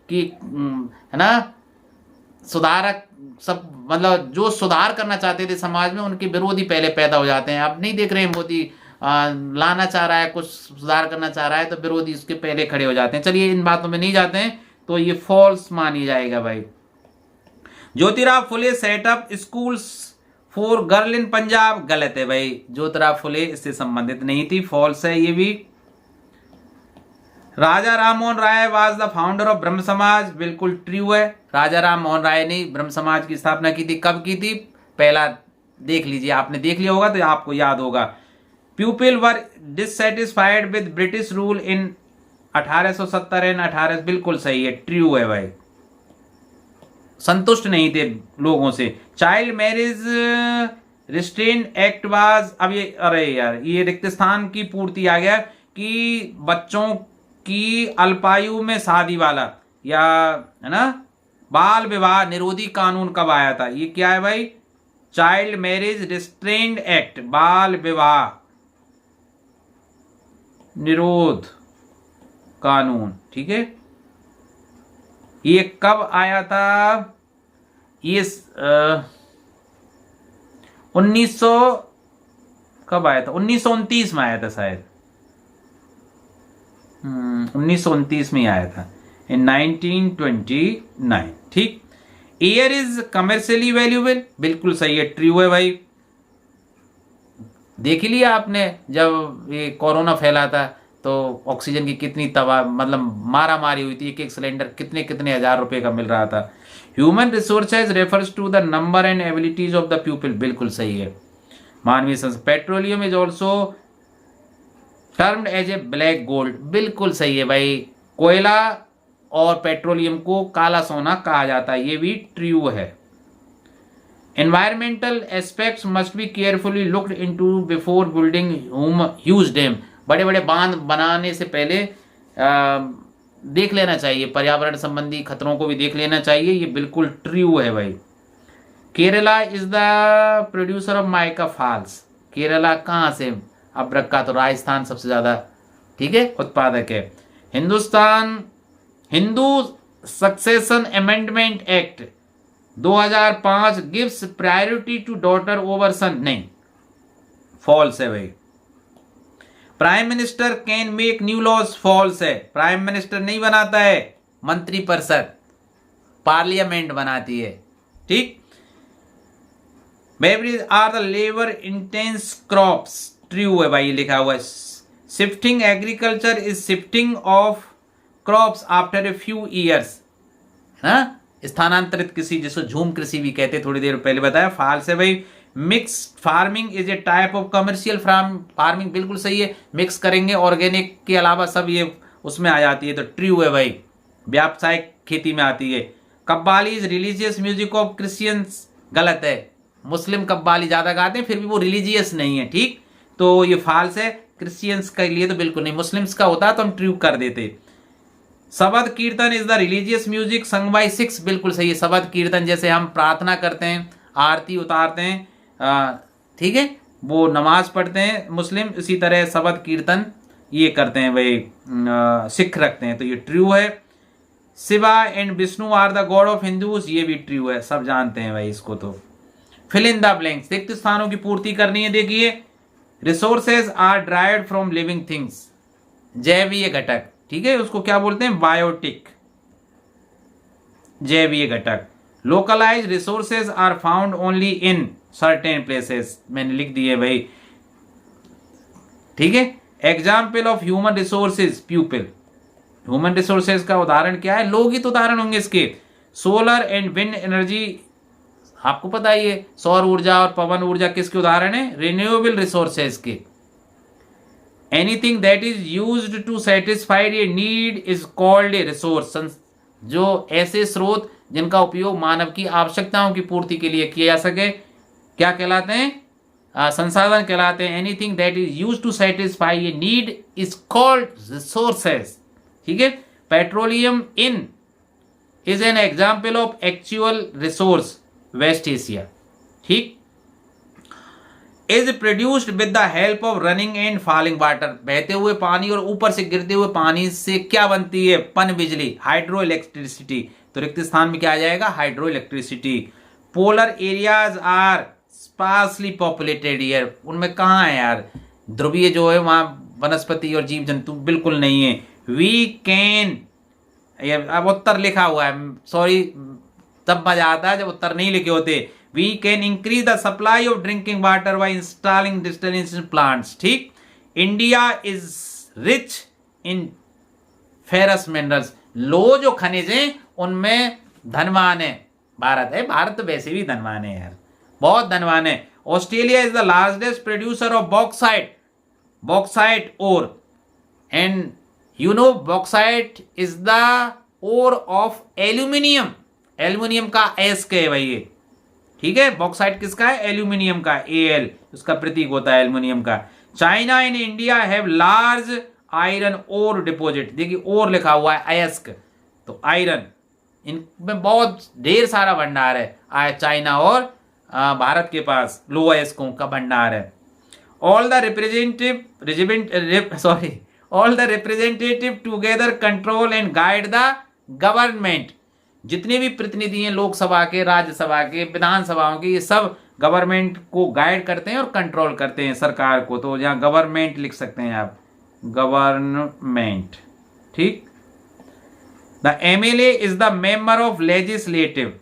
कि है ना, सुधारक सब, मतलब जो सुधार करना चाहते थे समाज में, उनके विरोधी पहले पैदा हो जाते हैं। अब नहीं देख रहे हैं, मोदी लाना चाह रहा है, कुछ सुधार करना चाह रहा है, तो विरोधी उसके पहले खड़े हो जाते हैं। चलिए इन बातों में नहीं जाते हैं, तो ये फॉल्स मानी जाएगा भाई। Jyotirao Phule set up schools for girl in Punjab, गलत है भाई, ज्योतिराव फुले इससे संबंधित नहीं थी, फॉल्स है ये भी। राजा Ram Mohan Roy was the founder of ब्रह्म समाज, बिल्कुल ट्रू है। राजा राम मोहन राय ने ब्रह्म समाज की स्थापना की थी। कब की थी? पहला देख लीजिए, आपने देख लिया होगा तो आपको याद होगा। People were dissatisfied with British rule in 1870 and 18, बिल्कुल सही है, ट्रू है भाई, संतुष्ट नहीं थे लोगों से। Child marriage restrain act was, अब ये, अरे यार ये रिक्त स्थान की पूर्ति आ गया कि बच्चों की अल्पायु में शादी वाला, या है ना, बाल विवाह निरोधी कानून कब आया था? ये क्या है भाई? चाइल्ड मैरिज रिस्ट्रेंड एक्ट, बाल विवाह निरोध कानून, ठीक है। ये कब आया था? ये 1900 कब आया था? 1929 में आया था शायद, 1929 में आया था, इन 1929, ठीक। एयर इज कमर्शियली वैल्यूएबल, बिल्कुल सही है, ट्रू है भाई। देख ही लिया आपने, जब ये कोरोना फैला था तो ऑक्सीजन की कितनी तबाह, मतलब मारा मारी हुई थी, एक एक सिलेंडर कितने कितने हजार रुपए का मिल रहा था। Human resources refers to the number and abilities of the people, बिल्कुल सही है, मानवीय संसाधन। Petroleum is also termed as a black gold, बिल्कुल सही है भाई, कोयला और पेट्रोलियम को काला सोना कहा जाता है, ये भी ट्रू है। Environmental aspects must be carefully looked into before building huge dam, बड़े बड़े बांध बनाने से पहले देख लेना चाहिए, पर्यावरण संबंधी खतरों को भी देख लेना चाहिए, ये बिल्कुल ट्रू है भाई। Kerala is the producer of mica false, Kerala कहाँ से? अब्रक का तो राजस्थान सबसे ज्यादा, ठीक है, उत्पादक है। Hindu succession amendment act 2005 gives priority to daughter over son, नहीं, फॉल्स है भाई। Prime minister can make new laws, false है, प्राइम मिनिस्टर नहीं बनाता है, मंत्रिपरिषद पार्लियामेंट बनाती है, ठीक। Beverage are the labour intense crops, true है भाई, लिखा हुआ है। Shifting agriculture is shifting of crops after a few years, हाँ, स्थानांतरित कृषि, जिसको झूम कृषि भी कहते हैं, थोड़ी देर पहले बताया, फॉल्स है भाई। Mix farming is a type of commercial farming, बिल्कुल सही है, मिक्स करेंगे, ऑर्गेनिक के अलावा सब ये उसमें आ जाती है, तो ट्रू है भाई, व्यावसायिक खेती में आती है। Qawwali is religious music of Christians, गलत है, मुस्लिम कव्वाली ज्यादा गाते हैं, फिर भी वो रिलीजियस नहीं है, ठीक, तो ये फॉल्स है। क्रिश्चियंस के लिए तो बिल्कुल नहीं, मुस्लिम्स का होता तो हम ट्रू कर देते। शबद कीर्तन is the religious music sung by six, बिल्कुल सही है। शबद कीर्तन जैसे हम प्रार्थना करते हैं, आरती उतारते हैं, ठीक है, वो नमाज पढ़ते हैं मुस्लिम, इसी तरह शबद कीर्तन ये करते हैं भाई सिख रखते हैं, तो ये ट्रू है। Shiva and Vishnu are the god of Hindus, ये भी ट्रू है, सब जानते हैं भाई इसको। तो फिल इन द ब्लैंक्स, रिक्त स्थानों की पूर्ति करनी है। देखिए, resources are derived from living things, जैवीय घटक, ठीक है, उसको क्या बोलते हैं, बायोटिक, जैवीय घटक। Localise resources are found only in certain places, मैंने लिख दिए भाई, ठीक है। Example of human resources, people, human resources का उदाहरण क्या है, लोग ही तो उदाहरण होंगे इसके। सोलर एंड विंड एनर्जी, आपको पता ही है, सौर ऊर्जा और पवन ऊर्जा किसके उदाहरण है, रिन्यूएबल रिसोर्सेज के। Anything that is used to satisfy a need is called a resource, जो ऐसे स्रोत जिनका उपयोग मानव की आवश्यकताओं की पूर्ति के लिए किया जा सके, क्या कहलाते हैं, संसाधन कहलाते हैं। Anything that is used to satisfy a need is called resources, ठीक है। Petroleum in is an example of actual resource, West Asia, ठीक। Is produced with the help of running and falling water, बहते हुए पानी और ऊपर से गिरते हुए पानी से क्या बनती है, पन बिजली, हाइड्रो इलेक्ट्रिसिटी। तो रिक्त स्थान में क्या आ जाएगा, hydro electricity. Polar areas are sparsely populated year, उनमें कहाँ है यार, ध्रुवीय जो है वहां वनस्पति और जीव जंतु बिल्कुल नहीं है। वी कैन, अब उत्तर लिखा हुआ है, सॉरी, तब मजा आता है जब उत्तर नहीं लिखे होते। We can increase the supply of drinking water by installing distillation plants, ठीक। India is rich in ferrous minerals, लो जो खनिज हैं उनमें धनवान है भारत, है भारत तो वैसे भी धनवान है यार, बहुत धनवान है। Australia is the largest producer of bauxite, bauxite ore, and you know bauxite is the ore of aluminium, aluminium का एस के है भाई ये, ठीक है। बॉक्साइट किसका है, एल्यूमिनियम का, Al उसका प्रतीक होता है एल्यूमिनियम का। China and India have large iron ore deposit, देखिए ओर लिखा हुआ है, अयस्क, तो आयरन, इनमें बहुत ढेर सारा भंडार है चाइना और भारत के पास लो अयस्कों का भंडार है। All the representative together control and guide the government, जितने भी प्रतिनिधि हैं लोकसभा के, राज्यसभा के, विधानसभाओं के, ये सब गवर्नमेंट को गाइड करते हैं और कंट्रोल करते हैं सरकार को। तो यहाँ गवर्नमेंट लिख सकते हैं आप, गवर्नमेंट, ठीक। The MLA is the member of legislative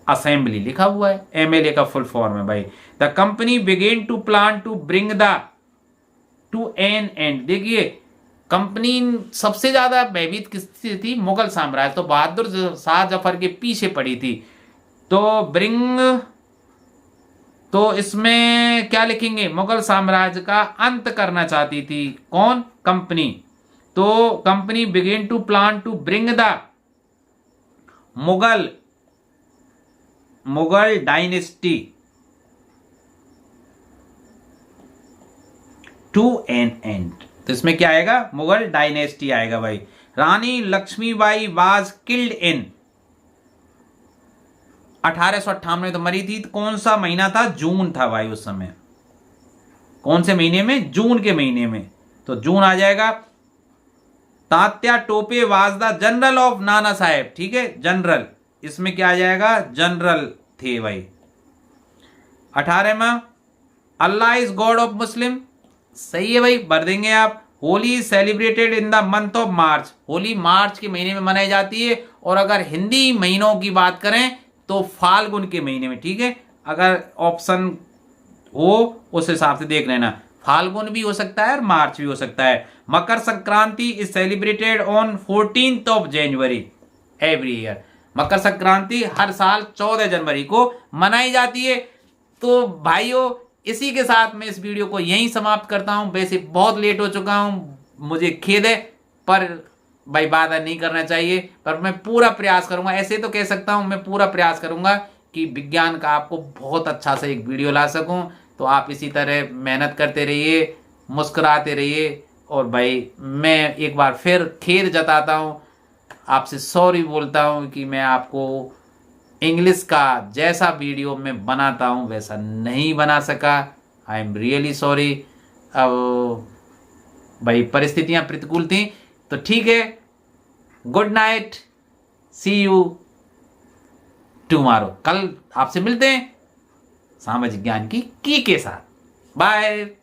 assembly लिखा हुआ है, एमएलए का फुल फॉर्म है भाई। The company began to plan to bring the to an end, देखिए कंपनी सबसे ज्यादा भयभीत किससे थी, मुगल साम्राज्य, तो बहादुर शाह जफर के पीछे पड़ी थी। तो ब्रिंग, तो इसमें क्या लिखेंगे, मुगल साम्राज्य का अंत करना चाहती थी कौन, कंपनी। तो company began to plan to bring the Mughal dynasty to an end, तो इसमें क्या आएगा, मुगल डायनेस्टी आएगा भाई। Rani Lakshmibai was killed in 1858 में तो मरी थी, तो कौन सा महीना था, जून था भाई उस समय, कौन से महीने में, जून के महीने में, तो जून आ जाएगा। Tatya Tope was the general of Nana Saheb, ठीक है, जनरल, इसमें क्या आ जाएगा, जनरल थे भाई। 18वां, Allah is God of Muslim, सही है भाई, भर देंगे आप। Holi celebrated in the month of March, Holi March के महीने में मनाई जाती है, और अगर हिंदी महीनों की बात करें तो फाल्गुन के महीने में, ठीक है, अगर ऑप्शन हो उस हिसाब से देख लेना, फाल्गुन भी हो सकता है और मार्च भी हो सकता है। Makar Sankranti is celebrated on 14th of January every year, Makar Sankranti हर साल 14 जनवरी को मनाई जाती है। तो भाइयों, इसी के साथ मैं इस वीडियो को यहीं समाप्त करता हूं। वैसे बहुत लेट हो चुका हूं, मुझे खेद है, पर भाई बाधा नहीं करना चाहिए, पर मैं पूरा प्रयास करूंगा, ऐसे तो कह सकता हूं मैं पूरा प्रयास करूंगा कि विज्ञान का आपको बहुत अच्छा से एक वीडियो ला सकूं। तो आप इसी तरह मेहनत करते रहिए, मुस्कुराते रहिए। और भाई मैं एक बार फिर खेद जताता हूँ, आपसे सॉरी बोलता हूँ कि मैं आपको इंग्लिश का जैसा वीडियो मैं बनाता हूँ वैसा नहीं बना सका। I am really sorry. अब भाई परिस्थितियां प्रतिकूल थी, तो ठीक है। Good night, see you tomorrow. कल आपसे मिलते हैं सामाजिक ज्ञान की के साथ। बाय।